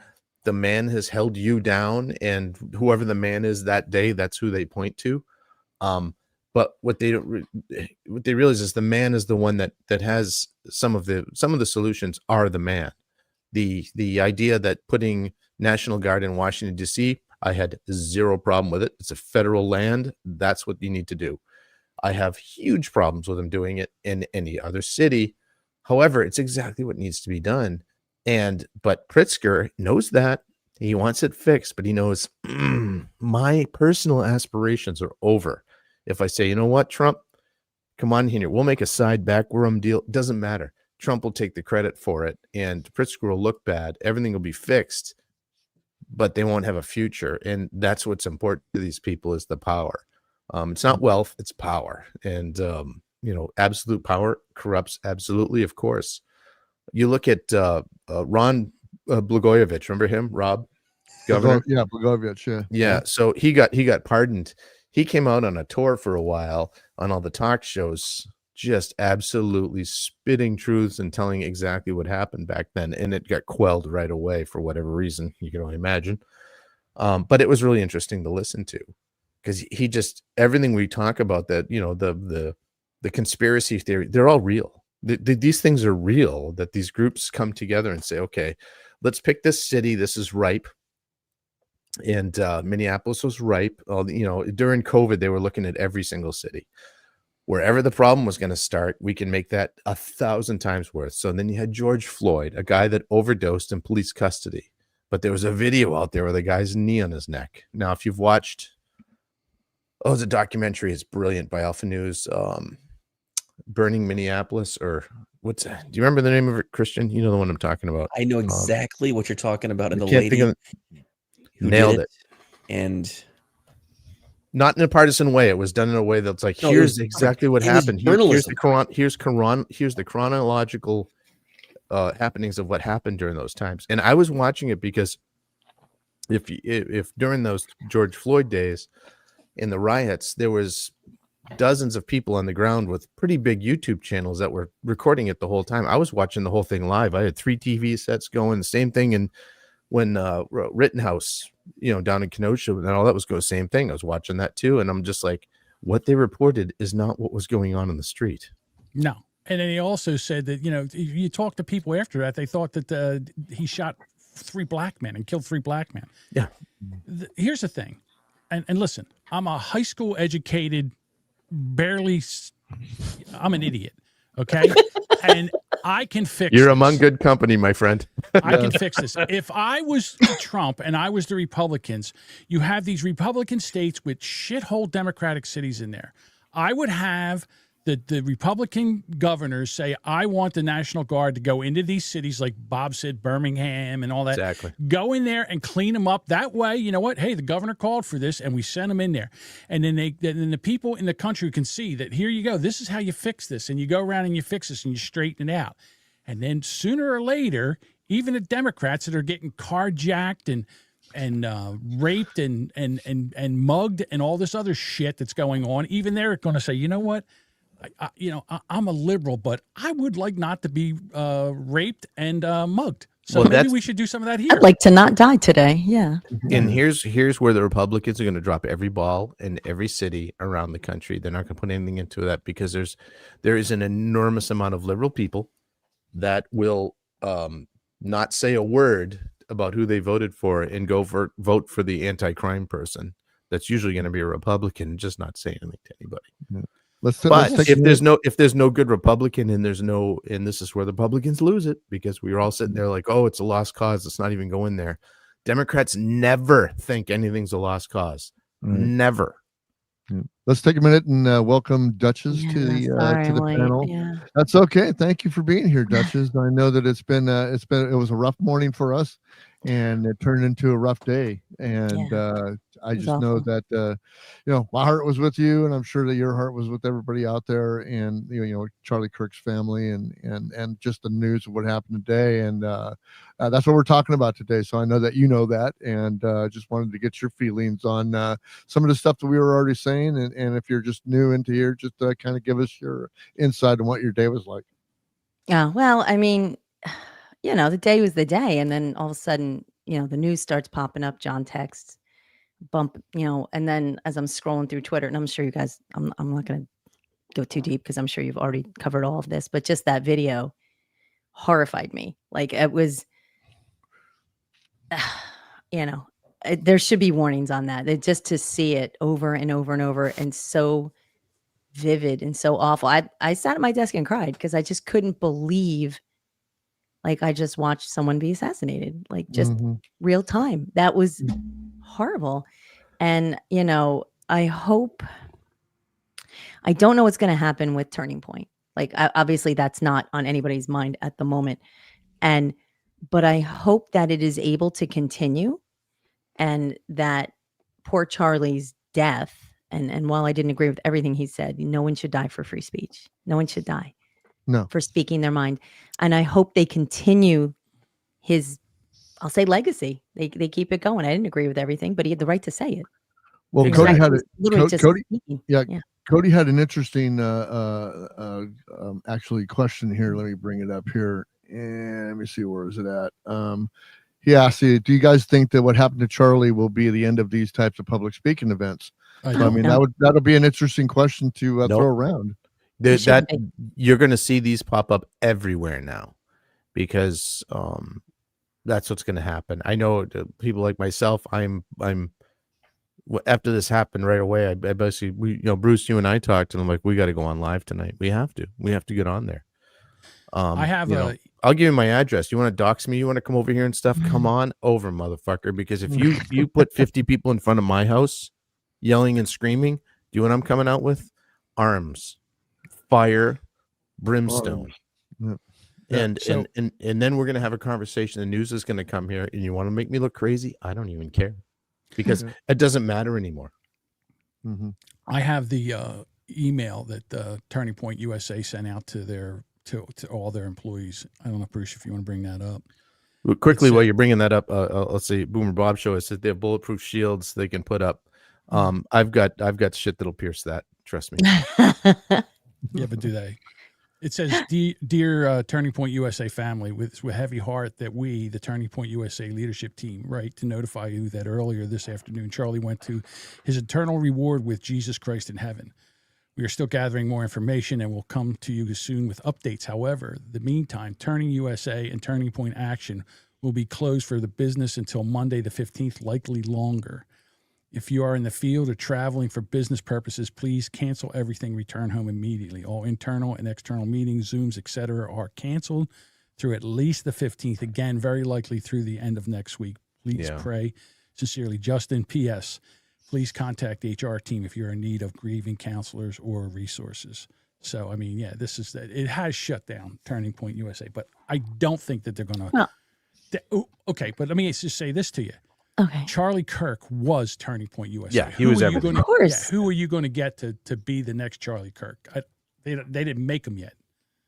The man has held you down, and whoever the man is that day, that's who they point to. But what they realize is the man is the one that has some of the solutions are the man. The idea that putting National Guard in Washington, D.C., I had zero problem with it. It's a federal land. That's what you need to do. I have huge problems with them doing it in any other city. However, it's exactly what needs to be done. But Pritzker knows that. He wants it fixed, but he knows my personal aspirations are over. If I say, you know what, Trump, come on here, we'll make a side backroom deal. It doesn't matter. Trump will take the credit for it, and Pritzker will look bad. Everything will be fixed, but they won't have a future. And that's what's important to these people is the power. It's not wealth, it's power. And, absolute power corrupts absolutely, of course. You look at Ron Blagojevich, remember him, Rob? Governor? Yeah, Blagojevich, yeah. So he got pardoned. He came out on a tour for a while on all the talk shows, just absolutely spitting truths and telling exactly what happened back then. And it got quelled right away for whatever reason. You can only imagine. But it was really interesting to listen to because he just, everything we talk about that, the conspiracy theory, they're all real. These things are real, that these groups come together and say, okay, let's pick this city. This is ripe. And Minneapolis was ripe. During COVID, they were looking at every single city. Wherever the problem was going to start, we can make that 1,000 times worse. So then you had George Floyd, a guy that overdosed in police custody. But there was a video out there where the guy's knee on his neck. Now, if you've watched, it's a documentary. It's brilliant by Alpha News. Burning Minneapolis, or what's that? Do you remember the name of it, Christian? You know the one I'm talking about. I know exactly what you're talking about. And the lady who nailed it. And not in a partisan way. It was done in a way that's like, here's exactly what happened. Here's the chronological happenings of what happened during those times. And I was watching it because if during those George Floyd days in the riots, there was dozens of people on the ground with pretty big YouTube channels that were recording it the whole time. I was watching the whole thing live. I had 3 TV sets going, the same thing. And when Rittenhouse, down in Kenosha and all that was going, same thing. I was watching that too. And I'm just like, what they reported is not what was going on in the street. No. And then he also said that, you talk to people after that, they thought that he shot 3 black men and killed 3 black men. Yeah. Here's the thing. And listen, I'm a high school educated, I'm an idiot. Okay. And I can fix You're this. among good company, my friend. I can fix this. If I was Trump and I was the Republicans, you have these Republican states with shithole Democratic cities in there. I would have the Republican governors say, I want the National Guard to go into these cities like Bob said, Birmingham and all that. Exactly. Go in there and clean them up. That way, you know what? Hey, the governor called for this and we sent them in there. And then then the people in the country can see that here you go. This is how you fix this. And you go around and you fix this and you straighten it out. And then sooner or later, even the Democrats that are getting carjacked and raped and mugged and all this other shit that's going on, even they're going to say, you know what? I'm a liberal, but I would like not to be raped and mugged. So maybe we should do some of that here. I'd like to not die today. Yeah. And here's where the Republicans are going to drop every ball in every city around the country. They're not going to put anything into that because there is an enormous amount of liberal people that will not say a word about who they voted for and go vote for the anti-crime person. That's usually going to be a Republican and just not say anything to anybody. Yeah. If there's no good Republican and this is where the Republicans lose it because we were all sitting there like, oh, it's a lost cause. Let's not even go in there. Democrats never think anything's a lost cause. Right. Never. Yeah. Let's take a minute and welcome Duchess to the panel. Yeah. That's okay. Thank you for being here, Duchess. I know that it was a rough morning for us, and it turned into a rough day. And I just know that my heart was with you, and I'm sure that your heart was with everybody out there, and Charlie Kirk's family, and just the news of what happened today, and that's what we're talking about today. So I know that you know that, and just wanted to get your feelings on some of the stuff that we were already saying, and if you're just new into here, just kind of give us your insight on what your day was like. Yeah, well, I mean, the day was the day, and then all of a sudden, the news starts popping up. John texts, bump, and then as I'm scrolling through Twitter, and I'm sure you guys, I'm not going to go too deep because I'm sure you've already covered all of this, but just that video horrified me. Like it was, there should be warnings on that. Just to see it over and over and over and so vivid and so awful. I sat at my desk and cried because I just couldn't believe, like, I just watched someone be assassinated, like just real time. That was horrible. And, I don't know what's going to happen with Turning Point. Like, obviously that's not on anybody's mind at the moment. But I hope that it is able to continue and that poor Charlie's death. And while I didn't agree with everything he said, no one should die for free speech. No one should die for speaking their mind. And I hope they continue his, I'll say, legacy. They keep it going. I didn't agree with everything, but he had the right to say it. Well, Cody had Cody had an interesting actually question here. Let me bring it up here. And let me see, where is it at? He asked you, do you guys think that what happened to Charlie will be the end of these types of public speaking events? I mean, that'll be an interesting question to throw around. You're going to see these pop up everywhere now because that's what's going to happen. I know people like myself. I'm after this happened right away. I basically, Bruce, you and I talked, and I'm like, we got to go on live tonight. We have to get on there. I have I'll give you my address. You want to dox me? You want to come over here and stuff? Come on over, motherfucker. Because if you put 50 people in front of my house yelling and screaming, do you know what I'm coming out with? Arms, fire, brimstone. And then we're gonna have a conversation. The news is gonna come here, and you want to make me look crazy? I don't even care because it doesn't matter anymore. I have the email that Turning Point USA sent out to all their employees. I don't know, Bruce, if you want to bring that up. Well, quickly, while you're bringing that up, let's see. Boomer Bob show us that they have bulletproof shields they can put up. I've got shit that'll pierce that. Trust me. Yeah, but do they? It says, "Dear Turning Point USA family, with heavy heart that we, the Turning Point USA leadership team, write to notify you that earlier this afternoon, Charlie went to his eternal reward with Jesus Christ in heaven. We are still gathering more information and will come to you soon with updates. However, in the meantime, Turning USA and Turning Point Action will be closed for the business until Monday the 15th, likely longer. If you are in the field or traveling for business purposes, please cancel everything. Return home immediately. All internal and external meetings, Zooms, etc., are canceled through at least the 15th. Again, very likely through the end of next week. Please pray. Sincerely, Justin. P.S. Please contact the HR team if you're in need of grieving counselors or resources. So, I mean, it has shut down Turning Point USA, but I don't think that they're going to. Okay, but let me just say this to you. Okay. Charlie Kirk was Turning Point USA. Yeah, he was everything. Of course. Who are you going to get to be the next Charlie Kirk? They didn't make him yet.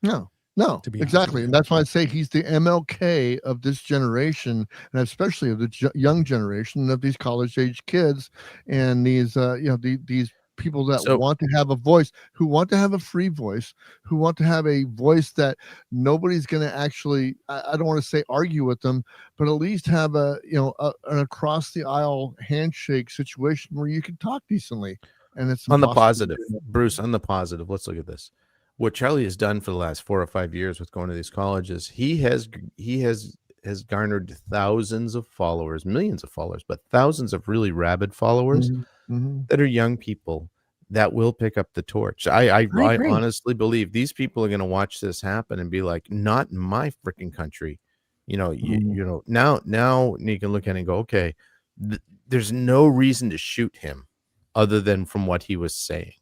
No, to be exactly. And that's why I say he's the MLK of this generation, and especially of the young generation of these college-age kids and these, these people that want to have a voice, who want to have a free voice, who want to have a voice that nobody's going to actually, I don't want to say argue with them, but at least have an across the aisle handshake situation where you can talk decently. And it's on the positive, Bruce, on the positive. Let's look at this. What Charlie has done for the last 4 or 5 years with going to these colleges, he has garnered thousands of followers, millions of followers, but thousands of really rabid followers that are young people that will pick up the torch. I honestly believe these people are going to watch this happen and be like, not in my freaking country. Now you can look at it and go, okay, there's no reason to shoot him other than from what he was saying.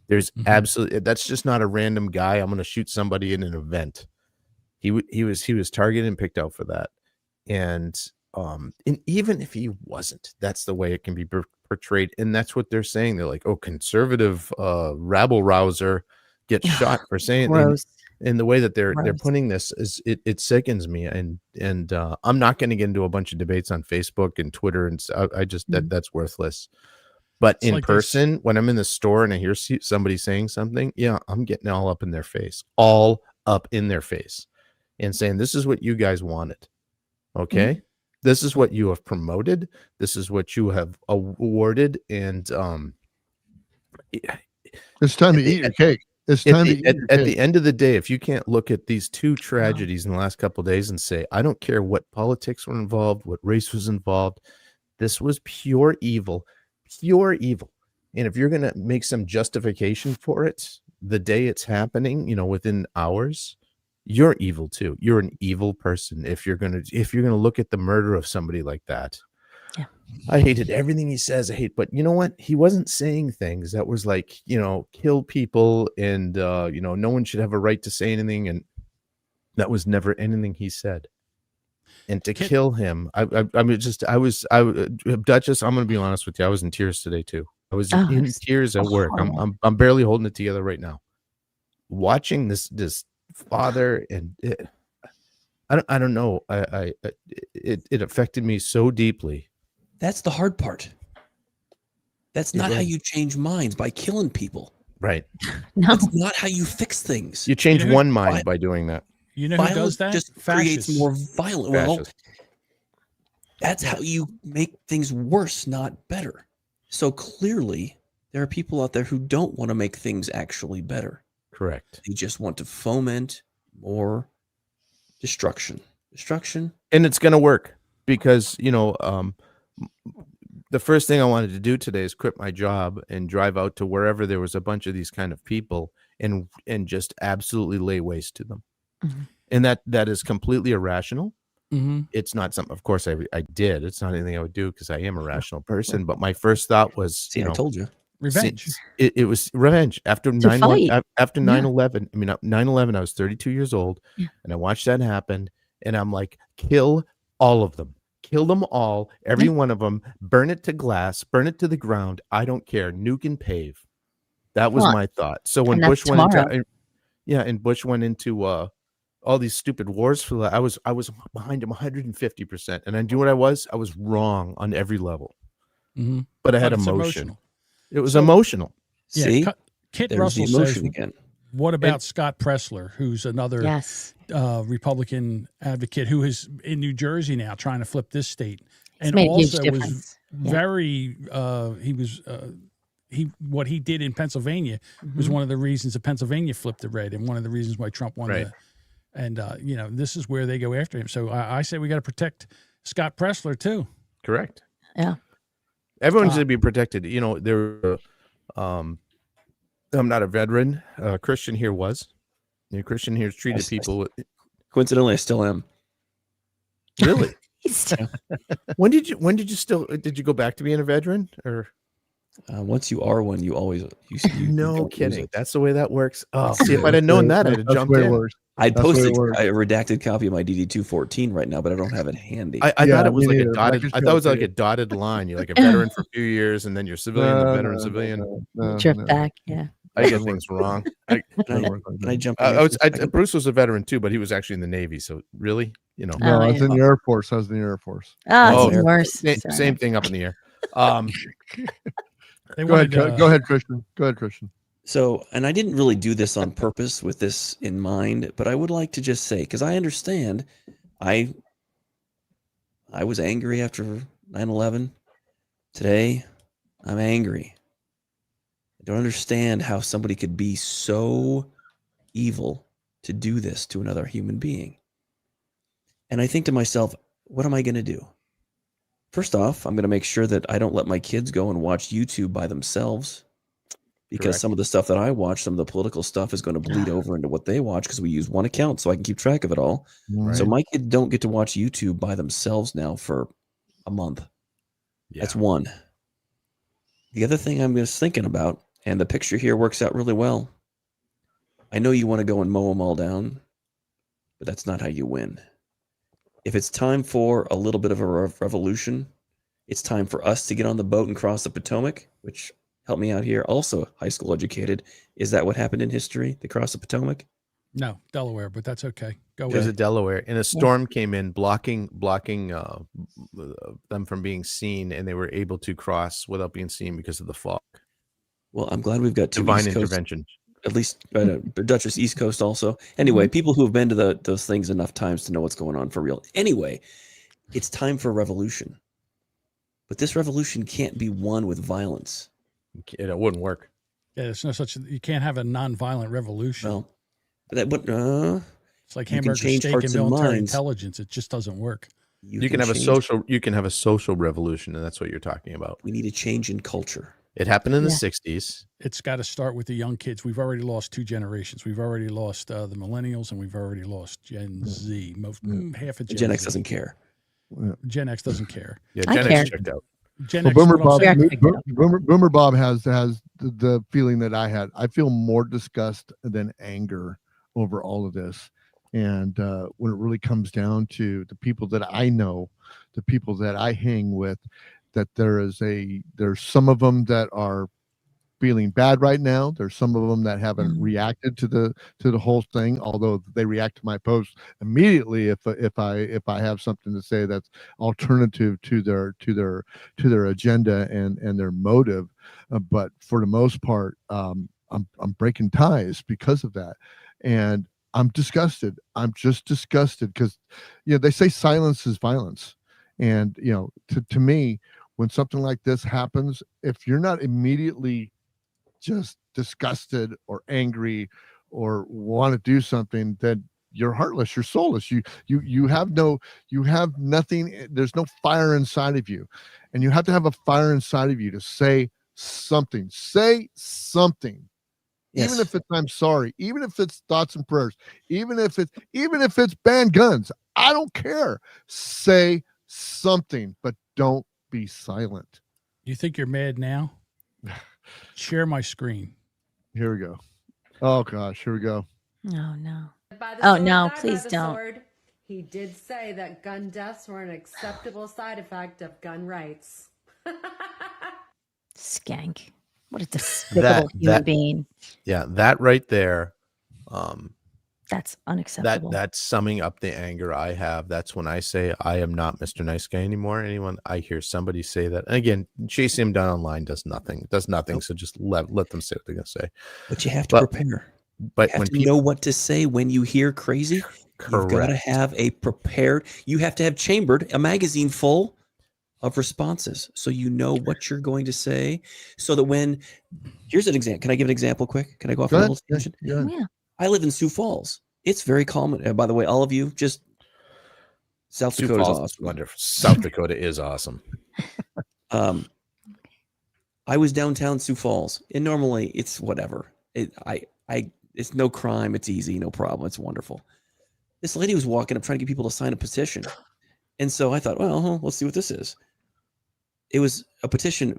There's absolutely, that's just not a random guy. I'm going to shoot somebody in an event. He was targeted and picked out for that. And even if he wasn't, that's the way it can be portrayed. And that's what they're saying. They're like, oh, conservative rabble rouser gets shot for saying it. And the way that they're putting this is it sickens me. And I'm not going to get into a bunch of debates on Facebook and Twitter. And I just, that's worthless. But it's in person, when I'm in the store and I hear somebody saying something, I'm getting all up in their face, and saying, this is what you guys wanted. Okay. This is what you have promoted. This is what you have awarded. And it's time to eat your cake. It's time at the end of the day, if you can't look at these two tragedies in the last couple of days and say, I don't care what politics were involved, what race was involved, this was pure evil. And if you're going to make some justification for it the day it's happening, within hours, you're evil too. You're an evil person if you're going to look at the murder of somebody like that. Yeah. I hated everything he says. But you know what? He wasn't saying things that was like, kill people and no one should have a right to say anything, and that was never anything he said. And to kill him, Duchess, I'm going to be honest with you. I was in tears today too. I was in tears at work. I'm barely holding it together right now. Watching this father, and I don't know. It affected me so deeply. That's the hard part. That's not how you change minds, by killing people. Right. No. That's not how you fix things. You change one mind by doing that. You know who does that? Just creates more violent. Well, that's how you make things worse, not better. So clearly, there are people out there who don't want to make things actually better. Correct. They just want to foment more destruction. And it's going to work because, the first thing I wanted to do today is quit my job and drive out to wherever there was a bunch of these kind of people and just absolutely lay waste to them. And that is completely irrational. It's not something, of course, I did. It's not anything I would do because I am a rational person. But my first thought was, I told you, revenge. It was revenge after 9/11. After 9/11, 9/11, I was 32 years old, and I watched that happen, and I'm like, kill all of them. Kill them all, every one of them. Burn it to glass. Burn it to the ground. I don't care. Nuke and pave. That was my thought. So when Bush went into all these stupid wars for that, I was behind him 150%. And I knew what I was wrong on every level. But I had emotion. It was emotional. See, Kit Russell says, again. What about Scott Pressler, who's another Republican advocate who is in New Jersey now trying to flip this state, and also was very what he did in Pennsylvania was one of the reasons that Pennsylvania flipped the red, and one of the reasons why Trump won. And this is where they go after him. So I say we got to protect Scott Pressler too. Correct. Yeah. Everyone's going to be protected. You know, I'm not a veteran. Christian here was. You know, Christian here's treated people. Coincidentally, I still am. Really? When did you go back to being a veteran, or? Once you are one, you always no kidding. That's the way that works. Oh, see, if I'd have known that, I'd have jumped in. I'd posted a redacted copy of my DD 214 right now, but I don't have it handy. I thought it was like a dotted. I thought it was like a dotted line. You're like a veteran for a few years, and then you're civilian, the veteran, civilian. Trip back, yeah. I get things wrong. Can I jump? Bruce was a veteran too, but he was actually in the Navy. So really, you know. No, I was in the Air Force. I was in the Air Force. Oh, it's worse. Same thing up in the air. Go ahead, Christian. Go ahead, Christian. So, and I didn't really do this on purpose with this in mind, but I would like to just say, because I understand, I was angry after 9/11. Today, I'm angry. I don't understand how somebody could be so evil to do this to another human being. And I think to myself, what am I going to do? First off, I'm going to make sure that I don't let my kids go and watch YouTube by themselves, because some of the stuff that I watch, some of the political stuff is going to bleed over into what they watch, because we use one account so I can keep track of it all. Right. So my kids don't get to watch YouTube by themselves now for a month. Yeah. That's one. The other thing I'm just thinking about, and the picture here works out really well. I know you want to go and mow them all down, but that's not how you win. If it's time for a little bit of a revolution, it's time for us to get on the boat and cross the Potomac, which, help me out here, also high school educated. Is that what happened in history, to cross the Potomac? No, Delaware, but that's okay. Go ahead. It was Delaware, and a storm came in, blocking them from being seen, and they were able to cross without being seen because of the fog. Well, I'm glad we've got two divine intervention. At least Dutchess East Coast also. Anyway, people who have been to those things enough times to know what's going on for real. Anyway, it's time for a revolution. But this revolution can't be won with violence. It wouldn't work. Yeah, there's no such. You can't have a non-violent revolution. Well, it's like hamburger steak and military intelligence. It just doesn't work. You can have a social revolution, and that's what you're talking about. We need a change in culture. It happened in the 60s. It's got to start with the young kids. We've already lost 2 generations. We've already lost the millennials, and we've already lost Gen Z. Half of Gen X doesn't care. Gen X doesn't care. Yeah, Gen X checked out. Boomer Bob has the feeling that I had. I feel more disgust than anger over all of this. And when it really comes down to the people that I know, the people that I hang with, that there's some of them that are feeling bad right now. There's some of them that haven't reacted to the whole thing, although they react to my post immediately if I have something to say that's alternative to their agenda and their motive. But for the most part, I'm breaking ties because of that, and I'm disgusted. I'm just disgusted because they say silence is violence, and to me, when something like this happens, if you're not immediately just disgusted or angry or want to do something, then you're heartless, you're soulless. You have nothing. There's no fire inside of you, and you have to have a fire inside of you to say something. Say something. Yes. Even if it's I'm sorry, even if it's thoughts and prayers, even if it's ban guns, I don't care. Say something, but don't be silent. You think you're mad now? Share my screen. Here we go. Oh gosh, here we go. No. Oh no, please don't. Sword, he did say that gun deaths were an acceptable side effect of gun rights. Skank. What a despicable human being. Yeah, that right there. That's unacceptable. That's summing up the anger I have. That's when I say I am not Mr. Nice Guy anymore. Anyone I hear somebody say that, and again, chasing him down online does nothing. So just let them say what they're gonna say. But you have to prepare. But you have to know what to say when you hear crazy. You've got to have a prepared. You have to have chambered a magazine full of responses, so you know what you're going to say. So that here's an example. Can I give an example quick? Can I go off on a little tangent? Yeah. I live in Sioux Falls. It's very common. By the way, all of you, just South Dakota is awesome. Wonderful. South Dakota is awesome. I was downtown Sioux Falls, and normally it's whatever. It's no crime. It's easy, no problem. It's wonderful. This lady was walking up trying to get people to sign a petition. And so I thought, well, let's see what this is. It was a petition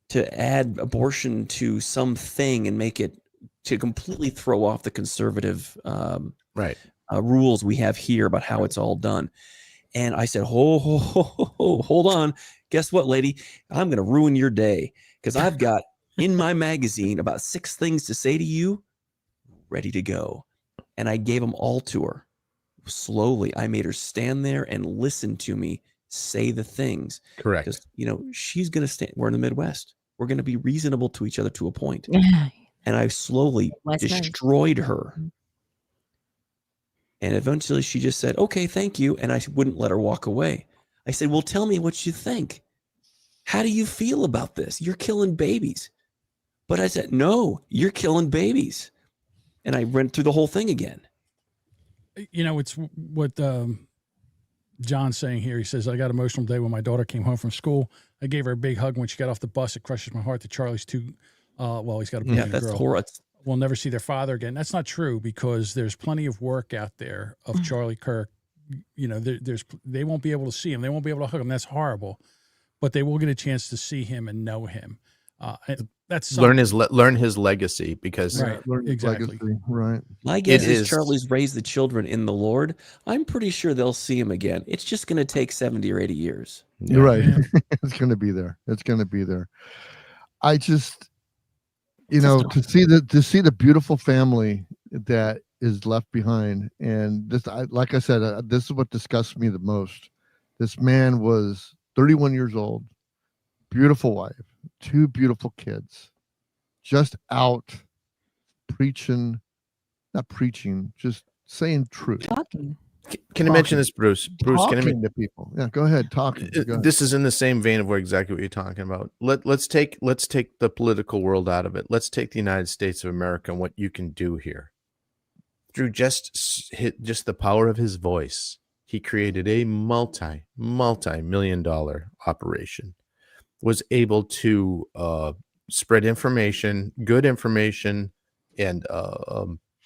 to add abortion to something and make it to completely throw off the conservative rules we have here about how it's all done. And I said, hold on. Guess what, lady? I'm going to ruin your day because I've got in my magazine about 6 things to say to you ready to go. And I gave them all to her. Slowly, I made her stand there and listen to me say the things. Correct. Because, she's going to stand. We're in the Midwest. We're going to be reasonable to each other to a point. And I slowly destroyed her. And eventually she just said, okay, thank you. And I wouldn't let her walk away. I said, well, tell me what you think. How do you feel about this? You're killing babies. But I said, no, you're killing babies. And I went through the whole thing again. It's what John's saying here. He says, I got an emotional day when my daughter came home from school. I gave her a big hug when she got off the bus. It crushes my heart that Charlie's too, he's got a boy and a girl. Horrible. We'll never see their father again. That's not true because there's plenty of work out there of Charlie Kirk. They won't be able to see him. They won't be able to hug him. That's horrible. But they will get a chance to see him and know him. That's learn his legacy because exactly right. My guess is Charlie's raised the children in the Lord. I'm pretty sure they'll see him again. It's just going to take 70 or 80 years. You're right. It's going to be there. It's going to be there. I just, to see the beautiful family that is left behind, and this, like I said, this is what disgusts me the most. This man was 31 years old, beautiful wife, 2 beautiful kids, just out not preaching, just saying truth. Talking. Can I mention this, Bruce? Bruce, can I to people? Yeah, go ahead. Talking. This is in the same vein of exactly what you're talking about. Let's take the political world out of it. Let's take the United States of America and what you can do here. Through just the power of his voice, he created a multi-million-dollar operation. Was able to spread information, good information, and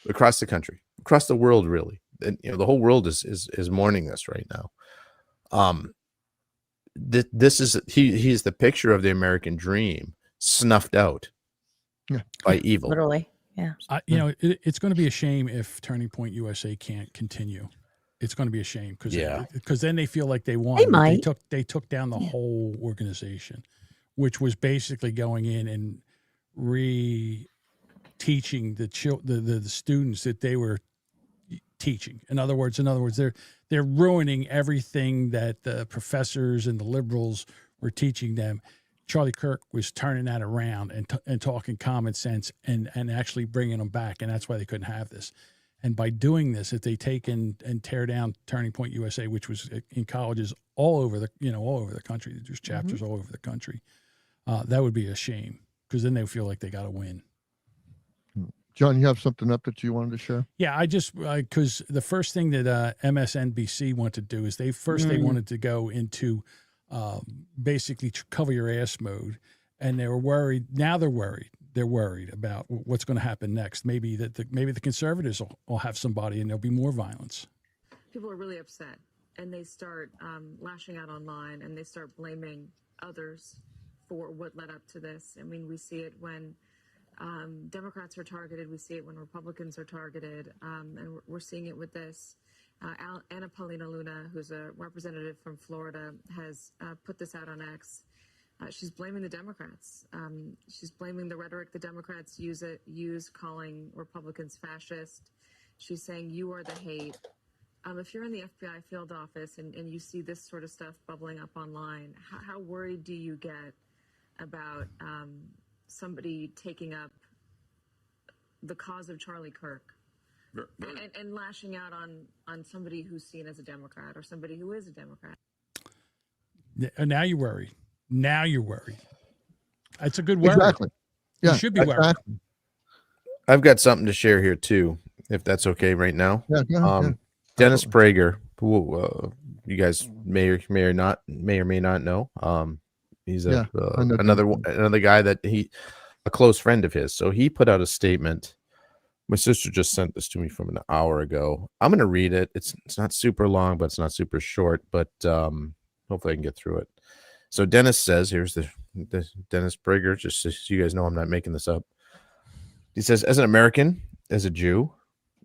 across the country, across the world, really. And the whole world is mourning this right now. He's the picture of the American dream snuffed out by evil. Literally, yeah. It's going to be a shame if Turning Point USA can't continue. It's going to be a shame because then they feel like they won. They might. They took down the whole organization, which was basically going in and re-teaching the students that they were teaching. In other words, they're ruining everything that the professors and the liberals were teaching them. Charlie Kirk was turning that around and talking common sense and actually bringing them back, and that's why they couldn't have this. And by doing this, if they take and tear down Turning Point USA, which was in colleges all over the country, there's chapters all over the country, that would be a shame because then they feel like they got to win. John, you have something up that you wanted to share? Yeah, because the first thing that MSNBC wanted to do is they wanted to go into basically cover your ass mode, and they were worried. Now they're worried. They're worried about what's going to happen next. Maybe the conservatives will have somebody, and there'll be more violence. People are really upset, and they start lashing out online, and they start blaming others for what led up to this. I mean, we see it when Democrats are targeted. We see it when Republicans are targeted, and we're seeing it with this. Anna Paulina Luna, who's a representative from Florida, has put this out on X. She's blaming the Democrats. She's blaming the rhetoric the Democrats use calling Republicans fascist. She's saying you are the hate. If you're in the FBI field office and you see this sort of stuff bubbling up online, how worried do you get about somebody taking up the cause of Charlie Kirk and lashing out on somebody who's seen as a Democrat or somebody who is a Democrat? Now you're worried. Now you're worried. That's a good worry. Exactly. Yeah, you should be worried. I've got something to share here too, if that's okay right now. Yeah, yeah. Dennis Prager, who you guys may or may not know. He's Yeah, I know another guy that a close friend of his. So he put out a statement. My sister just sent this to me from an hour ago. I'm going to read it. It's not super long, but it's not super short. But hopefully I can get through it. So Dennis says, here's the Dennis Prager, just so you guys know I'm not making this up. He says, as an American, as a Jew,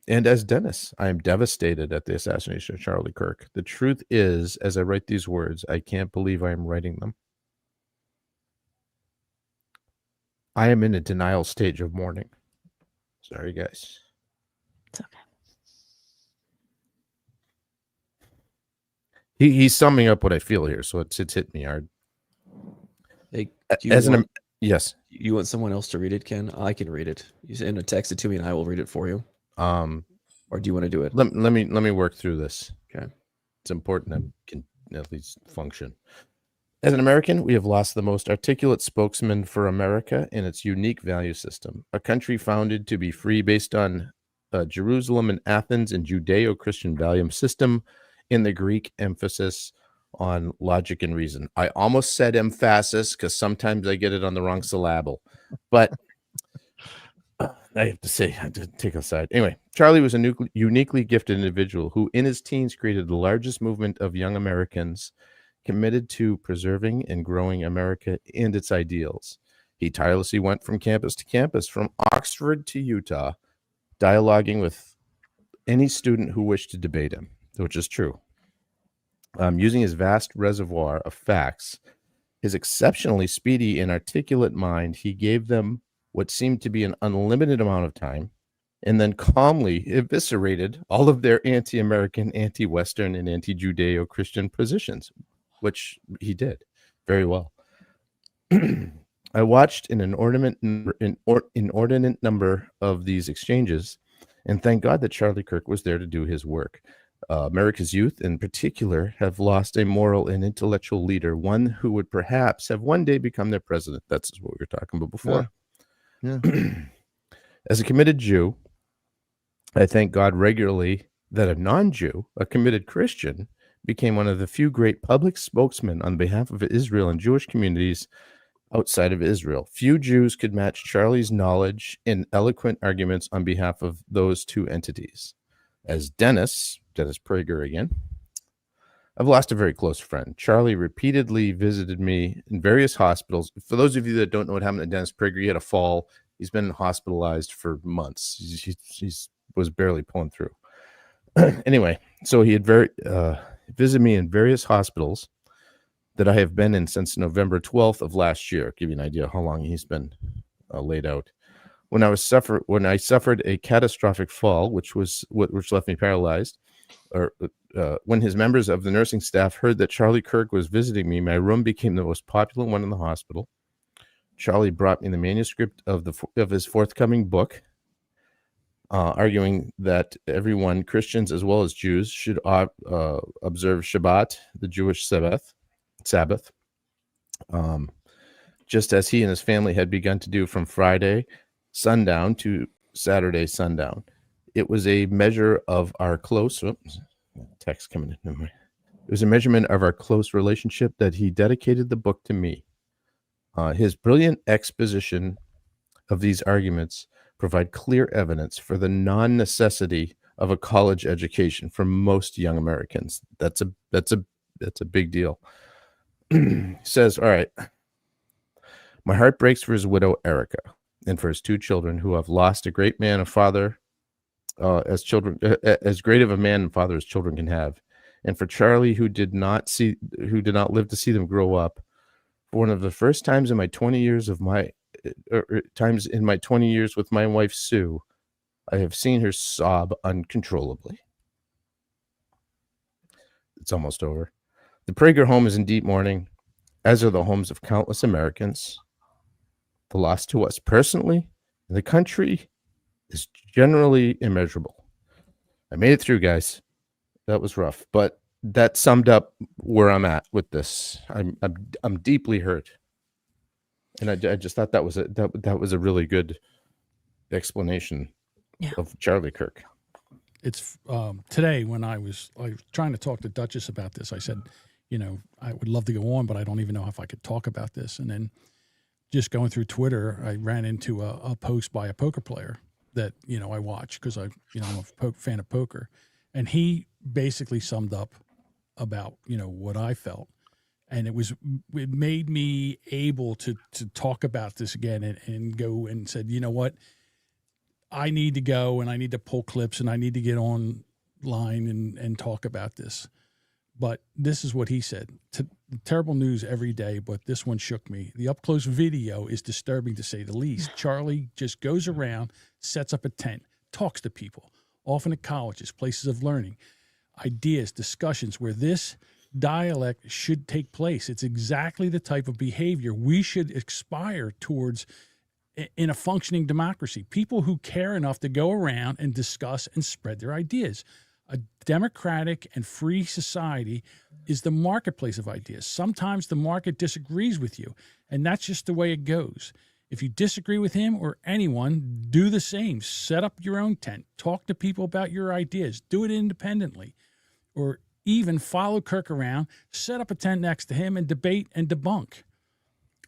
and as Dennis, I am devastated at the assassination of Charlie Kirk. The truth is, as I write these words, I can't believe I am writing them. I am in a denial stage of mourning. Sorry, guys. It's okay. He's summing up what I feel here, so it's hit me hard. Hey, yes. You want someone else to read it, Ken? I can read it. You send a text it to me, and I will read it for you. Or do you want to do it? Let me work through this. Okay. It's important I can at least function. As an American, we have lost the most articulate spokesman for America and its unique value system, a country founded to be free based on Jerusalem and Athens and Judeo-Christian value system in the Greek emphasis on logic and reason. I almost said emphasis because sometimes I get it on the wrong syllable, but I have to take aside. Anyway, Charlie was a uniquely gifted individual who in his teens created the largest movement of young Americans committed to preserving and growing America and its ideals. He tirelessly went from campus to campus, from Oxford to Utah, dialoguing with any student who wished to debate him, which is true. Using his vast reservoir of facts, his exceptionally speedy and articulate mind, he gave them what seemed to be an unlimited amount of time, and then calmly eviscerated all of their anti-American, anti-Western, and anti-Judeo-Christian positions, which he did very well. I watched an inordinate number of these exchanges, and thank God that Charlie Kirk was there to do his work. America's youth, in particular, have lost a moral and intellectual leader, one who would perhaps have one day become their president. That's what we were talking about before. Yeah. As a committed Jew, I thank God regularly that a non-Jew, a committed Christian, became one of the few great public spokesmen on behalf of Israel and Jewish communities outside of Israel. Few Jews could match Charlie's knowledge and eloquent arguments on behalf of those two entities. As Dennis Prager again, I've lost a very close friend. Charlie repeatedly visited me in various hospitals. For those of you that don't know what happened to Dennis Prager, he had a fall. He's been hospitalized for months. He was barely pulling through. Anyway, so he had visited me in various hospitals that I have been in since November 12th of last year. I'll give you an idea how long he's been laid out. When I suffered a catastrophic fall, which left me paralyzed, or when his members of the nursing staff heard that Charlie Kirk was visiting me, my room became the most popular one in the hospital. Charlie brought me the manuscript of his forthcoming book, arguing that everyone, Christians as well as Jews, should observe Shabbat, the Jewish Sabbath, just as he and his family had begun to do from Friday sundown to Saturday sundown. It was a measure of our close text coming in. It was a measurement of our close relationship that he dedicated the book to me. His brilliant exposition of these arguments provide clear evidence for the non-necessity of a college education for most young Americans. That's a big deal. He says, all right, my heart breaks for his widow, Erica, and for his two children who have lost a great man and father as great of a man and father as children can have. And for Charlie, who did not live to see them grow up. For one of the first times in my 20 years with my wife, Sue, I have seen her sob uncontrollably. It's almost over. The Prager home is in deep mourning, as are the homes of countless Americans. The loss to us personally and the country is generally immeasurable. I made it through, guys. That was rough, but that summed up where I'm at with this. I'm deeply hurt, and I just thought that was a really good explanation of Charlie Kirk. It's today when I was trying to talk to Duchess about this. I said, I would love to go on, but I don't even know if I could talk about this. And then just going through Twitter, I ran into a post by a poker player that, I watch because I'm a fan of poker. And he basically summed up about, what I felt. And it made me able to talk about this again and go and said, you know what, I need to go and I need to pull clips and I need to get online and talk about this. But this is what he said. Terrible news every day, but this one shook me. The up-close video is disturbing to say the least. Charlie just goes around, sets up a tent, talks to people, often at colleges, places of learning, ideas, discussions where this dialect should take place. It's exactly the type of behavior we should aspire towards in a functioning democracy. People who care enough to go around and discuss and spread their ideas. A democratic and free society is the marketplace of ideas. Sometimes the market disagrees with you, and that's just the way it goes. If you disagree with him or anyone, do the same. Set up your own tent. Talk to people about your ideas. Do it independently. Or even follow Kirk around, set up a tent next to him, and debate and debunk.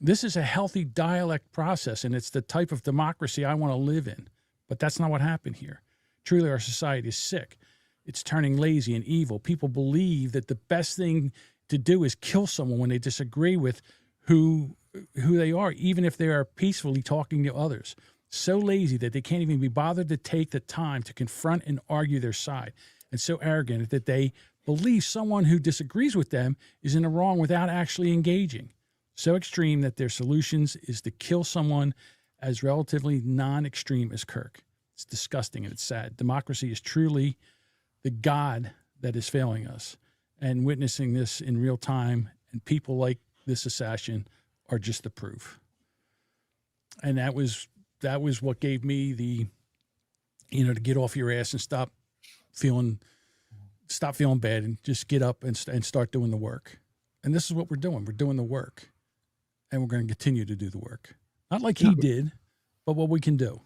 This is a healthy dialect process, and it's the type of democracy I want to live in. But that's not what happened here. Truly, our society is sick. It's turning lazy and evil. People believe that the best thing to do is kill someone when they disagree with who they are, even if they are peacefully talking to others. So lazy that they can't even be bothered to take the time to confront and argue their side. And so arrogant that they believe someone who disagrees with them is in the wrong without actually engaging. So extreme that their solutions is to kill someone as relatively non-extreme as Kirk. It's disgusting and it's sad. Democracy is truly the God that is failing us, and witnessing this in real time, and people like this assassin are just the proof. And that was what gave me the, to get off your ass and stop feeling bad and just get up and start doing the work. And this is what we're doing. We're doing the work, and we're going to continue to do the work. Not like he did, but what we can do.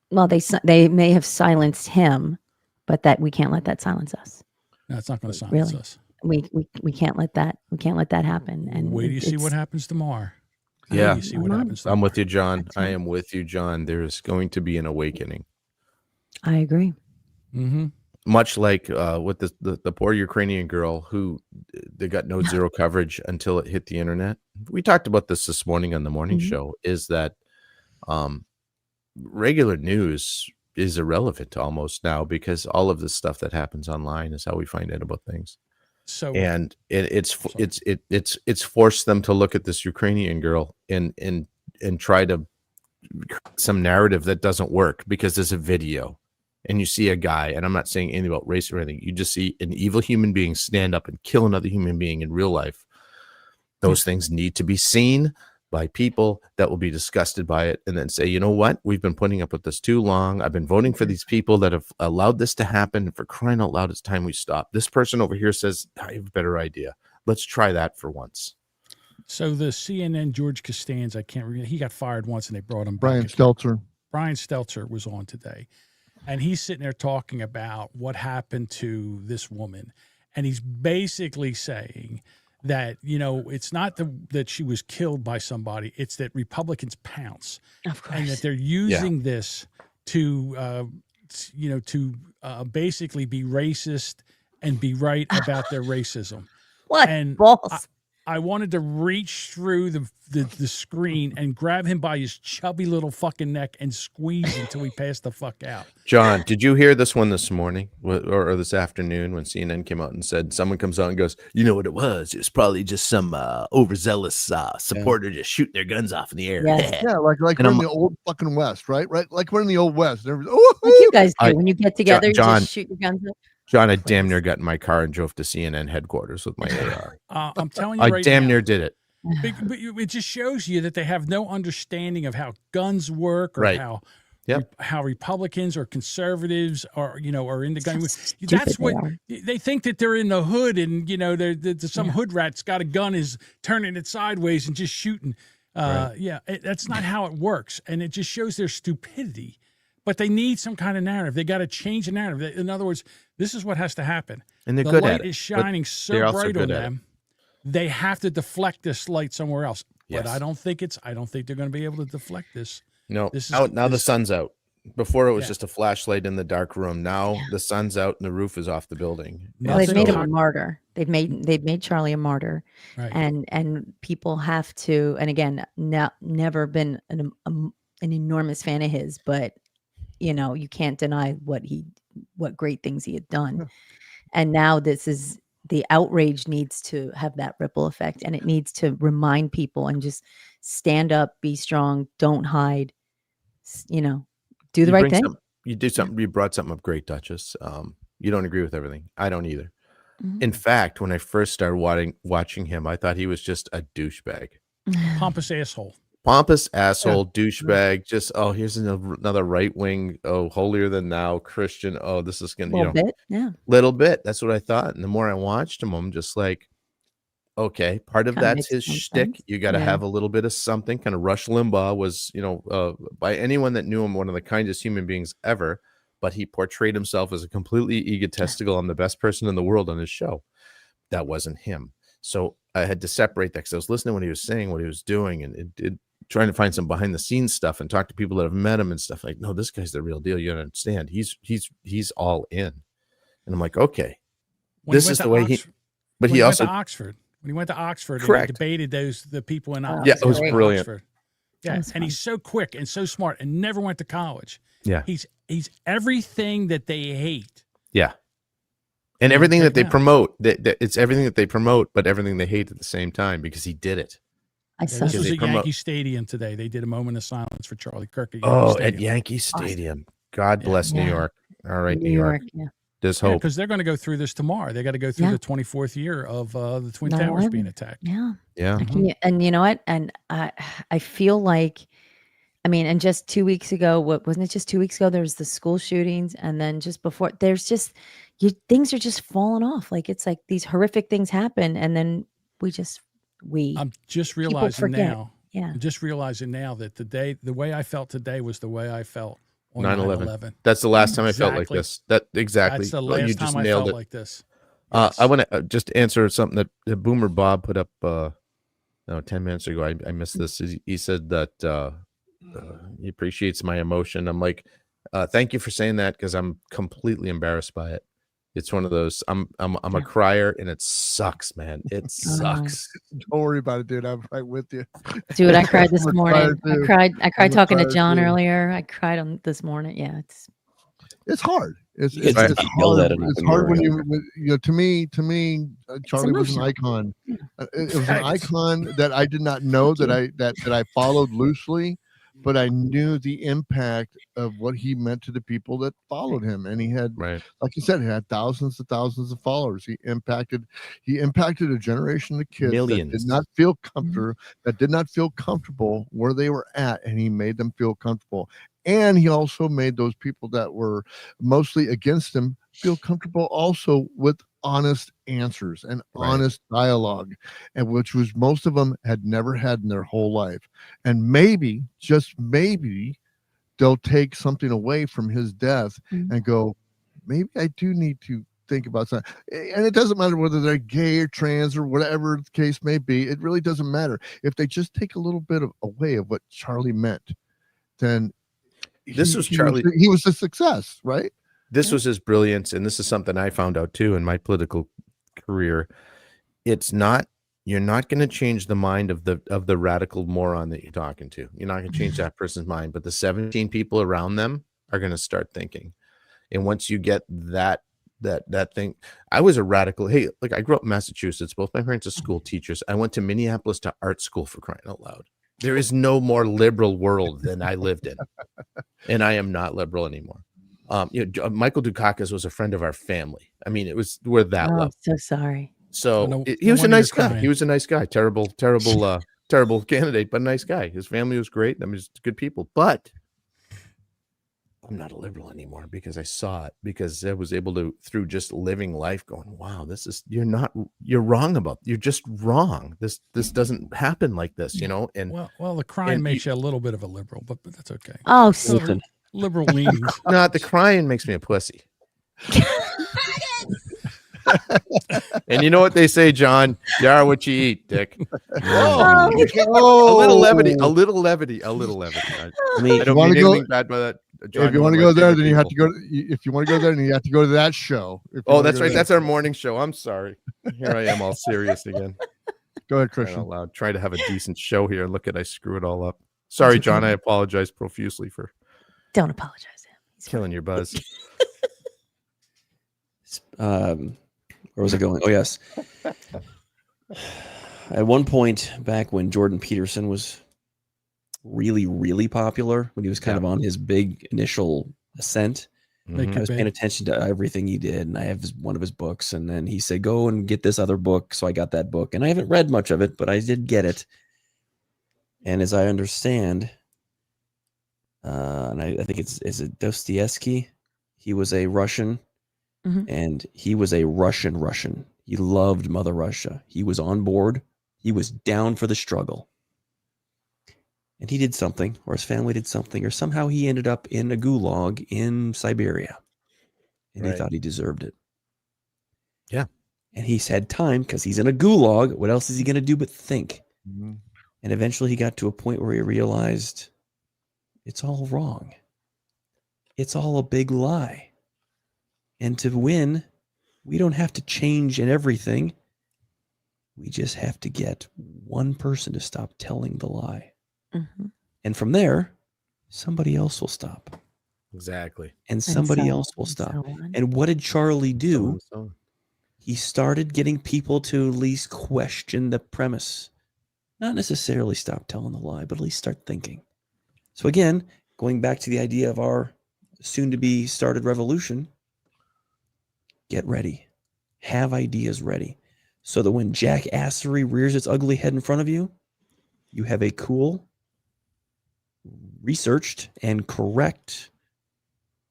Well, they may have silenced him, but that we can't let that silence us. No, it's not going to silence us. We can't let that happen. And wait till you see what happens tomorrow. Yeah, See what happens tomorrow. I'm with you, John. I am with you, John. There's going to be an awakening. I agree. Mm-hmm. Much like with the poor Ukrainian girl who they got no zero coverage until it hit the internet. We talked about this morning on the morning show. Is that regular news is irrelevant almost now, because all of this stuff that happens online is how we find out about things. So and it's forced them to look at this Ukrainian girl and try to some narrative that doesn't work, because there's a video and you see a guy, and I'm not saying anything about race or anything, you just see an evil human being stand up and kill another human being in real life. Those things need to be seen by people that will be disgusted by it, and then say, you know what? We've been putting up with this too long. I've been voting for these people that have allowed this to happen. For crying out loud, it's time we stop. This person over here says, I have a better idea. Let's try that for once. So the CNN George Costanza, I can't remember, he got fired once and they brought him Brian back. Stelter. Brian Stelter was on today, and he's sitting there talking about what happened to this woman. And he's basically saying that, it's not that she was killed by somebody, it's that Republicans pounce. Of course. And that they're using this to, basically be racist and be right about their racism. What and balls? I wanted to reach through the screen and grab him by his chubby little fucking neck and squeeze until he passed the fuck out. John, did you hear this one this morning or this afternoon when CNN came out and said, someone comes out and goes, you know what it was? It was probably just some overzealous supporter just shooting their guns off in the air. Yes. Yeah, like we're in the old fucking West, right? Like we're in the old West. Like you guys do when you get together, John, you just shoot your guns up. John, I damn near got in my car and drove to CNN headquarters with my AR. I'm telling you I right damn now, near did it. But it just shows you that they have no understanding of how guns work, or Right. how Republicans or conservatives are in the gun. Stupid That's what they they think, that they're in the hood, and there's some hood rat's got a gun, is turning it sideways and just shooting. Right. That's not how it works, and it just shows their stupidity. But they need some kind of narrative. They got to change the narrative. In other words, this is what has to happen. And they're the good light at it. is shining but so they're also bright good on at it. them. they have to deflect this light somewhere else. Yes. But I don't think they're going to be able to deflect this. No, This is now the sun's out. Before it was Yeah. just a flashlight in the dark room. Now the sun's out and the roof is off the building. Well, they've Nothing made him to- a martyr. They've made Charlie a martyr, Right. and people have to. And again, never been an enormous fan of his, but you can't deny what great things he had done. And now the outrage needs to have that ripple effect, and it needs to remind people and just stand up, be strong, don't hide. Do the right thing. You do something. You brought something up great, Duchess. You don't agree with everything. I don't either. Mhm. In fact, when I first started watching him, I thought he was just a douchebag. Pompous asshole. Pompous asshole, douchebag. Just here's another right wing. Oh, holier than thou Christian. Oh, this is gonna Bit, yeah. little bit. That's what I thought. And the more I watched him, I'm just like, okay, part of Kinda that's makes his some shtick. sense. You got to Yeah. have a little bit of something. Kind of Rush Limbaugh was, by anyone that knew him, one of the kindest human beings ever. But he portrayed himself as a completely egotistical. I'm the best person in the world on his show. That wasn't him. So I had to separate that because I was listening to what he was saying, what he was doing, and trying to find some behind the scenes stuff and talk to people that have met him and stuff. Like, no, this guy's the real deal. You don't understand. He's all in. And I'm like, okay, When this he went is to the way he. Oxford- But when he went also to Oxford. When he went to Oxford, and Correct. he debated the people in Oxford. Yeah, it was brilliant. Yeah, was and he's so quick and so smart and never went to college. Yeah. He's everything that they hate. Yeah. And Yeah, everything check that they it out. promote, it's everything that they promote, but everything they hate at the same time because he did it. I Yeah, saw this Because was they at promote- Yankee Stadium today. They did a moment of silence for Charlie Kirk. At Yankee Oh, Stadium. at Yankee Stadium. God Yeah. bless New Yeah. York. All right, New New York. Yeah. There's hope. Because they're going to go through this tomorrow. They got to go through Yeah. the 24th year of the Twin 9/11. Towers being attacked. Yeah. Yeah. And you know what? And I feel like, and just 2 weeks ago, wasn't it just 2 weeks ago? There was the school shootings, and then just before, there's just things are just falling off. Like it's like these horrific things happen, and then I'm just people realizing forget. now. Yeah. I'm just realizing now that the way I felt today was the way I felt on 9/11. 9/11. That's the last time I felt like Exactly. this. That exactly. That's the Well, last you just time I nailed felt it. like this. I Yes. want to just answer something that Boomer Bob put up 10 minutes ago. I missed this. He said that he appreciates my emotion. I'm like, thank you for saying that because I'm completely embarrassed by it. It's one of those. I'm a crier and it sucks, man. It sucks. Don't worry about it, dude. I'm right with you. Dude, I cried this I'm a morning. crier, too. I I'm cried a talking to crier, John too. earlier. I cried on this morning. Yeah, It's hard. It's You get yelled at enough It's when hard you're when to me, Charlie was an emotional. icon. It was an icon that I did not know that I followed loosely, but I knew the impact of what he meant to the people that followed him. And he had, Right. like you said, he had thousands and thousands of followers. He impacted a generation of kids Millions. that did not feel comfortable where they were at, and he made them feel comfortable. And he also made those people that were mostly against him feel comfortable also with honest answers and Right. honest dialogue, and which was most of them had never had in their whole life. And maybe, just maybe, they'll take something away from his death and go, maybe I do need to think about something. And it doesn't matter whether they're gay or trans or whatever the case may be. It really doesn't matter. If they just take a little bit away of what Charlie meant, then This was Charlie. He was a success, right? This was his brilliance, and this is something I found out too in my political career. You're not going to change the mind of the radical moron that you're talking to. You're not going to change that person's mind, but the 17 people around them are going to start thinking. And once you get that thing, I was a radical. Hey, like I grew up in Massachusetts. Both my parents are school teachers. I went to Minneapolis to art school, for crying out loud. There is no more liberal world than I lived in, and I am not liberal anymore. Michael Dukakis was a friend of our family. I mean, we're that Oh, I'm level. so sorry. So he was a nice guy. He was a nice guy. Terrible candidate, but a nice guy. His family was great. I mean, just good people. But I'm not a liberal anymore because I saw it. Because I was able to, through just living life, going, wow, you're wrong about. You're just wrong. This doesn't happen like this, And well, the crying makes you a little bit of a liberal, but that's okay. Oh, liberal leanings. No, the crying makes me a pussy. And you know what they say, John? You are what you eat, Dick. Oh, A little levity. I mean, I don't mean anything bad by that. John, if you want to go there, then you have to go. If you want to go there, then you have to go to that show. Oh, that's right. That's our morning show. I'm sorry. Here I am, all serious again. Go ahead, Christian. Loud. Try to have a decent show here. Look at I screw it all up. Sorry, John. I apologize profusely for. Don't apologize. Killing your buzz. Where was I going? Oh, yes. At one point back when Jordan Peterson was really, really popular, when he was kind of on his big initial ascent, I was paying attention to everything he did, and I have one of his books, and then he said, go and get this other book. So I got that book, and I haven't read much of it, but I did get it. And as I understand, and I think is it Dostoevsky? He was a Russian, and he was a Russian. He loved Mother Russia. He was on board. He was down for the struggle. And he did something, or his family did something, or somehow he ended up in a gulag in Siberia. And he thought he deserved it. Yeah. And he's had time because he's in a gulag. What else is he going to do but think? And eventually he got to a point where he realized it's all wrong. It's all a big lie. And to win, we don't have to change in everything. We just have to get one person to stop telling the lie. And from there, somebody else will stop. Exactly. And somebody else will stop. And what did Charlie do? He started getting people to at least question the premise. Not necessarily stop telling the lie, but at least start thinking. So again, going back to the idea of our soon-to-be started revolution, get ready. Have ideas ready. So that when jackassery rears its ugly head in front of you, you have a cool, researched, and correct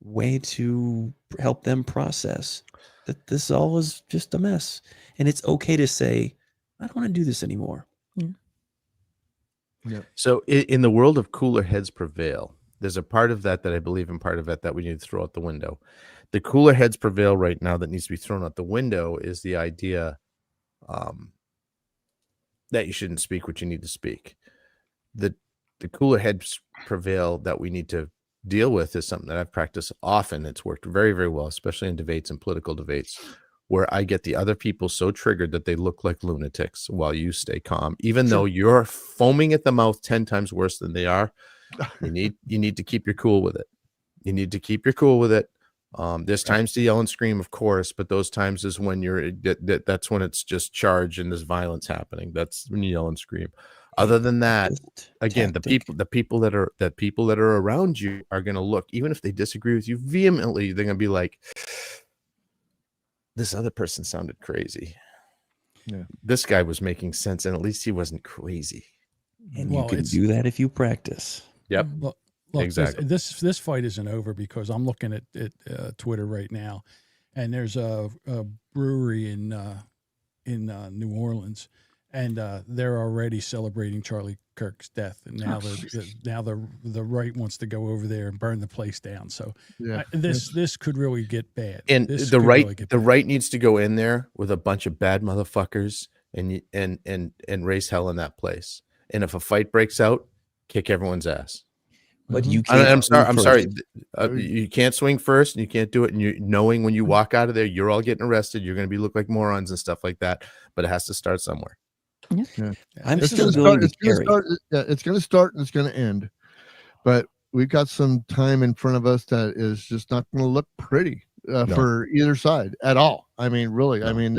way to help them process that this all is just a mess. And it's okay to say, I don't want to do this anymore. Yeah. So in the world of cooler heads prevail, there's a part of that I believe in, part of it that we need to throw out the window. The cooler heads prevail right now that needs to be thrown out the window is the idea that you shouldn't speak what you need to speak. The cooler heads prevail that we need to deal with is something that I've practiced often. It's worked very, very well, especially in debates and political debates, where I get the other people so triggered that they look like lunatics while you stay calm, even though you're foaming at the mouth 10 times worse than they are. You need to keep your cool with it. You need to keep your cool with it. There's times to yell and scream, of course, but those times is when that's when it's just charge and there's violence happening. That's when you yell and scream. Other than that, again, the people that are around you are going to look, even if they disagree with you vehemently, they're going to be like, this other person sounded crazy. Yeah. This guy was making sense, and at least he wasn't crazy. And you can do that if you practice. Yep. Look, exactly. This fight isn't over because I'm looking at Twitter right now, and there's a brewery in New Orleans, and they're already celebrating Charlie Kirk's death, and now the right wants to go over there and burn the place down. So this could really get bad. And the right needs to go in there with a bunch of bad motherfuckers and raise hell in that place. And if a fight breaks out, kick everyone's ass. But you can't. I'm sorry. You can't swing first, and you can't do it. And you knowing when you walk out of there, you're all getting arrested. You're going to look like morons and stuff like that. But it has to start somewhere. Yeah. It's going to start and it's going to end. But we've got some time in front of us that is just not going to look pretty for either side at all. I mean, really. No. I mean,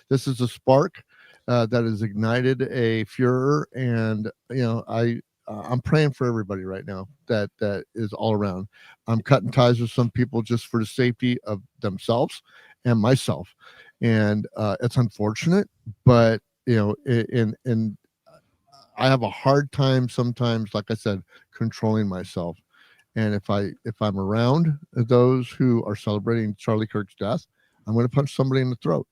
this is a spark that has ignited a furor, and I'm praying for everybody right now that is all around. I'm cutting ties with some people just for the safety of themselves and myself, and it's unfortunate, but and I have a hard time sometimes, like I said, controlling myself. And if I'm around those who are celebrating Charlie Kirk's death, I'm going to punch somebody in the throat.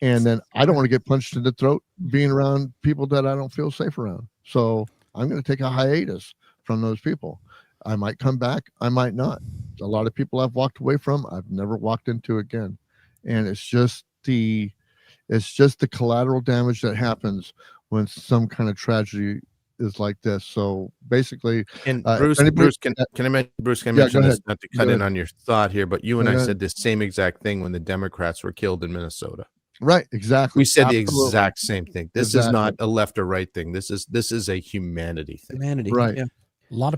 And then I don't want to get punched in the throat being around people that I don't feel safe around. So I'm going to take a hiatus from those people. I might come back. I might not. A lot of people I've walked away from, I've never walked into again. And it's just the collateral damage that happens when some kind of tragedy is like this. So basically, and Bruce, can I mention this, not to cut in on your thought here, but you and I said the same exact thing when the Democrats were killed in Minnesota. Right, exactly. We said the exact same thing. This is not a left or right thing. This is a humanity thing. Right. Yeah. A lot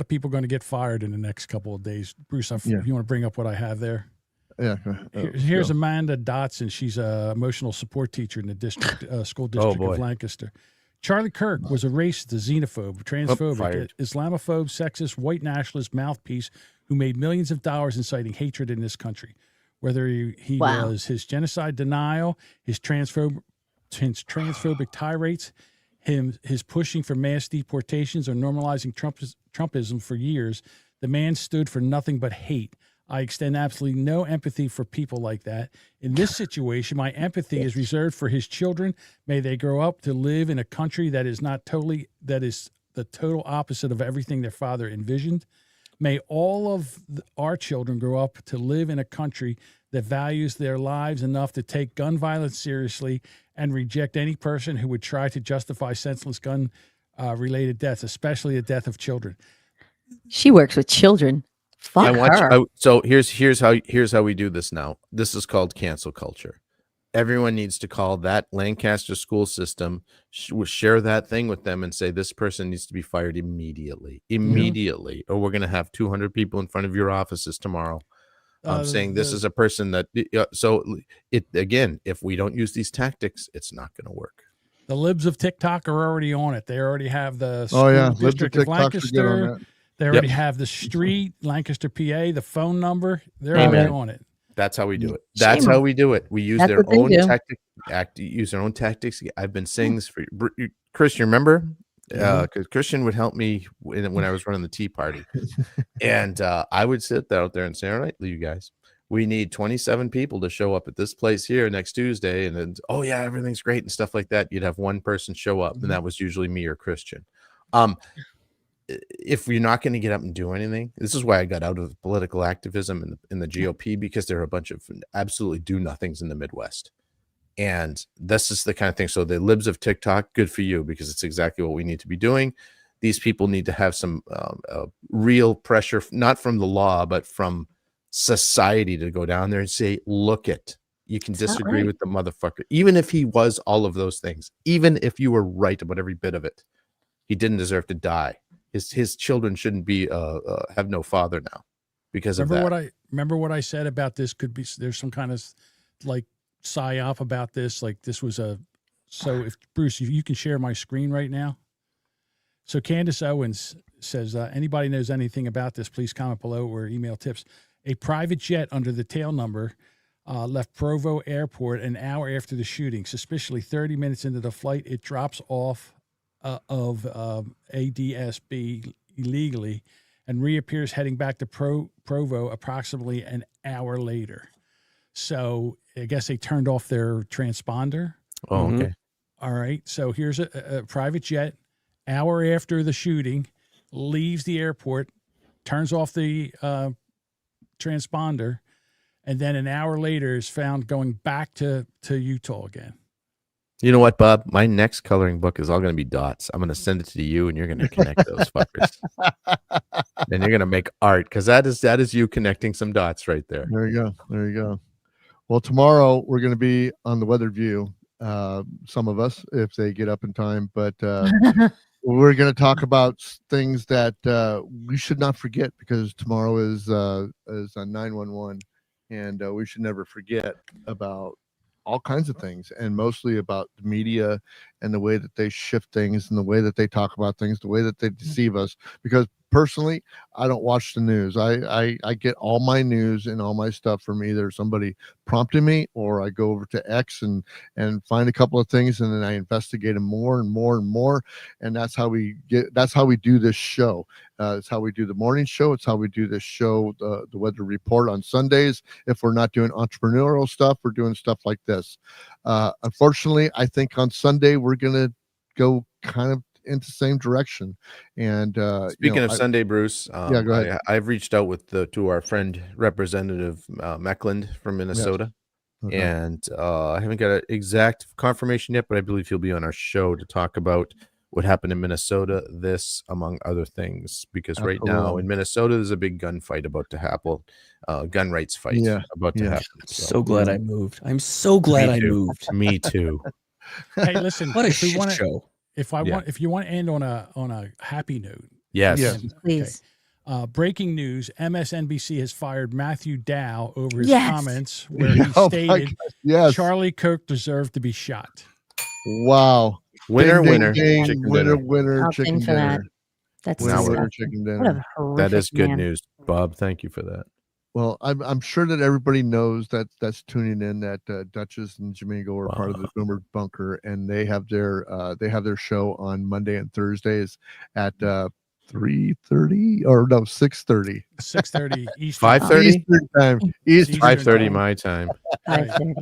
of people going to get fired in the next couple of days. Bruce, if you want to bring up what I have there. Yeah. Here's Amanda Dotson. She's a emotional support teacher in the district school district of Lancaster. Charlie Kirk was a racist, a xenophobe, transphobic, Islamophobe, sexist, white nationalist mouthpiece who made millions of dollars inciting hatred in this country. Whether he was his genocide denial, his transphobic tirades, his pushing for mass deportations or normalizing Trumpism for years, the man stood for nothing but hate. I extend absolutely no empathy for people like that. In this situation, my empathy is reserved for his children. May they grow up to live in a country that is the total opposite of everything their father envisioned. May all of our children grow up to live in a country that values their lives enough to take gun violence seriously and reject any person who would try to justify senseless gun related deaths, especially the death of children. She works with children. Fuck her. So here's how we do this now. This is called cancel culture. Everyone needs to call that Lancaster school system, share that thing with them and say, this person needs to be fired immediately, or we're going to have 200 people in front of your offices tomorrow saying this is a person that, again, if we don't use these tactics, it's not going to work. The libs of TikTok are already on it. They already have the district of Lancaster. They already have the street, Lancaster, PA, the phone number. They're already on it. That's how we do it. That's how we do it. We use their own tactics. I've been saying this for Chris. You remember? Because Christian would help me when I was running the Tea Party, and I would sit out there and say, "All right, you guys, we need 27 people to show up at this place here next Tuesday." And then, oh yeah, everything's great and stuff like that. You'd have one person show up, and that was usually me or Christian. If you're not going to get up and do anything, this is why I got out of political activism in the GOP, because there are a bunch of absolutely do nothings in the Midwest. And this is the kind of thing. So the libs of TikTok, good for you, because it's exactly what we need to be doing. These people need to have some real pressure, not from the law, but from society, to go down there and say, look you can disagree with the motherfucker. Even if he was all of those things, even if you were right about every bit of it, he didn't deserve to die. His children shouldn't be have no father now because of that. Remember what I said about this? There's some kind of like psyop about this. Like this was so if Bruce, you can share my screen right now. So Candace Owens says, anybody knows anything about this, please comment below or email tips. A private jet under the tail number left Provo Airport an hour after the shooting. Suspiciously 30 minutes into the flight, it drops off of ADSB illegally and reappears heading back to Provo approximately an hour later. So I guess they turned off their transponder. Oh, okay. All right. So here's a private jet, hour after the shooting, leaves the airport, turns off the transponder, and then an hour later is found going back to Utah again. You know what, Bob? My next coloring book is all going to be dots. I'm going to send it to you, and you're going to connect those fuckers. Then you're going to make art, because that is you connecting some dots right there. There you go. Well, tomorrow we're going to be on the Weather View. Some of us, if they get up in time, but we're going to talk about things that we should not forget, because tomorrow is a 911, and we should never forget about all kinds of things, and mostly about the media and the way that they shift things and the way that they talk about things, the way that they deceive us. Because personally, I don't watch the news. I get all my news and all my stuff from either somebody prompting me, or I go over to X and find a couple of things, and then I investigate them more and more and more. And that's how we do this show. It's how we do the morning show. It's how we do this show, the Weather Report on Sundays. If we're not doing entrepreneurial stuff, we're doing stuff like this. Unfortunately, I think on Sunday we're going to go kind of into the same direction. And speaking of Sunday, Bruce, yeah, go ahead. I've reached out to our friend Representative Meckland from Minnesota. Okay. And I haven't got an exact confirmation yet, but I believe he'll be on our show to talk about what happened in Minnesota, this among other things, because right now Absolutely. in Minnesota there's a big gunfight about to happen, gun rights fight about to happen. So glad I moved. I'm so glad I moved. Me too. Hey, listen, What a if we shit wanna- show. If you want to end on a happy note, Yes. Yes. Please. Breaking news: MSNBC has fired Matthew Dow over his Yes. comments where he Oh my stated God, yes. Charlie Kirk deserved to be shot. Wow. Winner, Ding, winner, ding, chicken winner, dinner. winner, I'll chicken ding for that. dinner. That's Winner, Now winner, disgusting. chicken What a dinner. horrific That is good man. news, Bob. Thank you for that. Well, I'm sure that everybody knows that's tuning in that Duchess and Jamingo are part of the Boomer Bunker, and they have their show on Monday and Thursdays at 3:30 or no 6:30. 6:30 Eastern. 5:30? Eastern time. Eastern 5:30 time. my time. 5:30.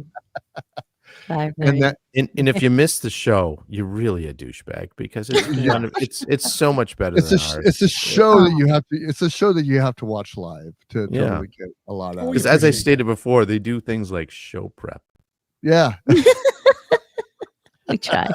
5:30. And that And if you miss the show, you're really a douchebag because it's one of, it's so much better it's than a ours. it's a show that you have to watch live to Yeah. really get a lot out of Because it. as I appreciate stated before, they do things like show prep. Yeah. We try.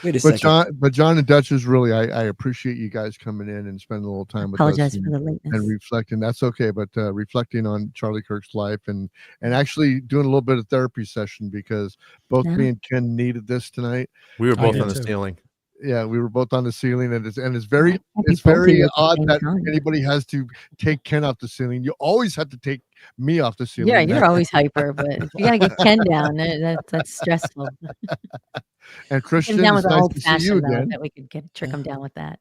Wait a second. But John and Duchess, really, I appreciate you guys coming in and spending a little time with us Apologize for the lateness. and reflecting. That's okay, but reflecting on Charlie Kirk's life and actually doing a little bit of therapy session because both me and Ken needed this tonight. We were I both did on the too. ceiling. Yeah, we were both on the ceiling, and it's very Happy both of very you at the odd same that time. anybody has to take Ken off the ceiling. You always have to take me off the ceiling. Yeah, you're always hyper, but if you gotta get Ken down, that's stressful. And Get Christian, him down it's with an nice old to see you fashioned though, again. that we could trick him down with that.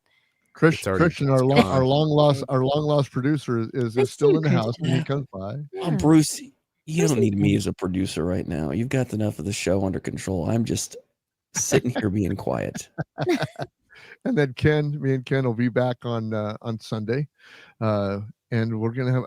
It's already- Christian, it's our gone. long lost producer is Miss still you, in the house when he Christian. comes by. Oh, Yeah. Bruce, you Where's don't need me Ethan? as a producer right now. You've got enough of the show under control. I'm just sitting here being quiet. And then me and Ken will be back on Sunday, and we're gonna have.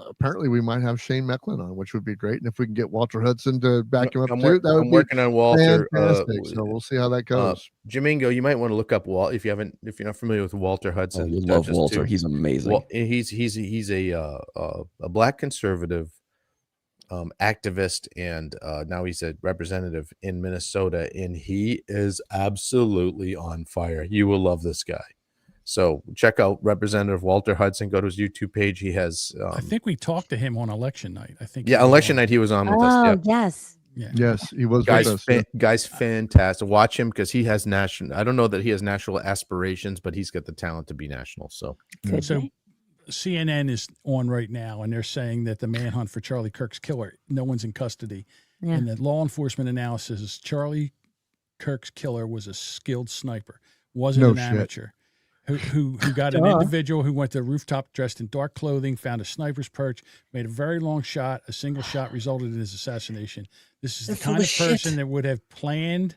Apparently, we might have Shane Mecklin on, which would be great. And if we can get Walter Hudson to back him up I'm too, that would I'm be working on Walter. fantastic. So we'll see how that goes. Jamingo, you might want to look up Walt if you're not familiar with Walter Oh, Hudson. you love Duchess, Walter. too. He's amazing. Well, he's a black conservative activist, and now he's a representative in Minnesota, and he is absolutely on fire. You will love this guy. So check out Representative Walter Hudson. Go to his YouTube page. He has. I think we talked to him on election night. I think. Yeah, election night he was on with us. Oh, Yep. yes. Yeah. Yes, he was Guy's with us. Yeah. guy's fantastic. Watch him because he has national. I don't know that he has national aspirations, but he's got the talent to be national. So Could So be. CNN is on right now, and they're saying that the manhunt for Charlie Kirk's killer, no one's in custody. Yeah. And the law enforcement analysis is Charlie Kirk's killer was a skilled sniper, wasn't No an shit. amateur. Who got an Duh. individual who went to a rooftop dressed in dark clothing, found a sniper's perch, made a very long shot. A single shot resulted in his assassination. This is the They're full kind of of person shit. that would have planned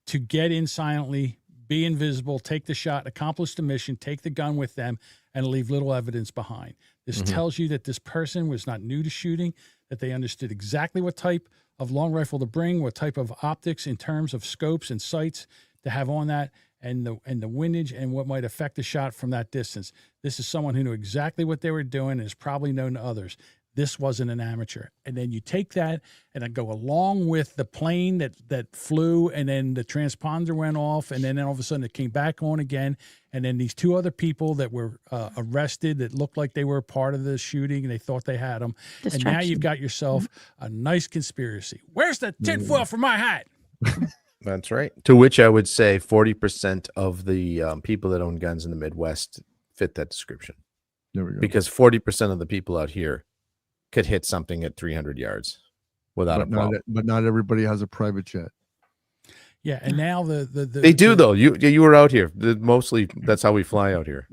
to get in silently, be invisible, take the shot, accomplish the mission, take the gun with them, and leave little evidence behind. This tells you that this person was not new to shooting, that they understood exactly what type of long rifle to bring, what type of optics in terms of scopes and sights to have on that, and the windage and what might affect the shot from that distance. This is someone who knew exactly what they were doing and is probably known to others. This wasn't an amateur. And then you take that and then go along with the plane that flew, and then the transponder went off, and then all of a sudden it came back on again. And then these two other people that were arrested that looked like they were a part of the shooting, and they thought they had them. And now you've got yourself a nice conspiracy. Where's the tinfoil for my hat? that's right. To which I would say 40% of the people that own guns in the Midwest fit that description, There we go. because 40% of the people out here could hit something at 300 yards without a problem. But not everybody has a private jet. Yeah, and now the They do though. You were out here. Mostly that's how we fly out here.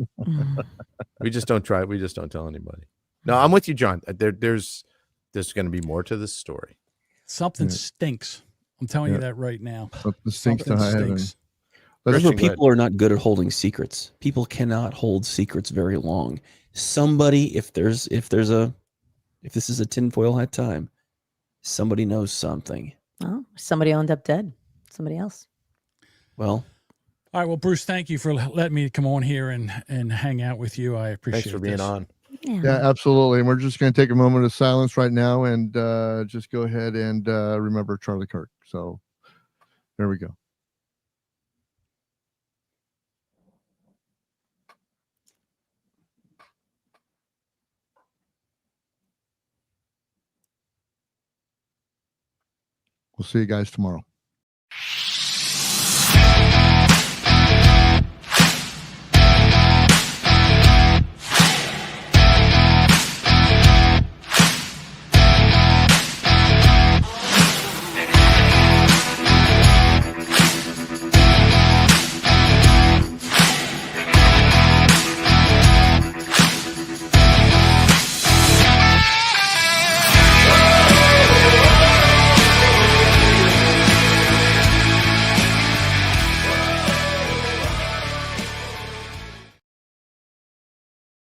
We just don't try. We just don't tell anybody. No, I'm with you, John. There's going to be more to this story. something stinks. I'm telling you that right now. Something stinks to Something high heaven. stinks. Remember, Christian, go people are not good at holding secrets. People cannot hold secrets very long. Somebody, if this is a tinfoil hat time, somebody knows something. Oh, somebody ended up dead. Somebody else. Well, All right. Well, Bruce, thank you for letting me come on here and hang out with you. I appreciate it. Thanks for being on. Yeah, absolutely. And we're just going to take a moment of silence right now and just go ahead and remember Charlie Kirk. So there we go. We'll see you guys tomorrow.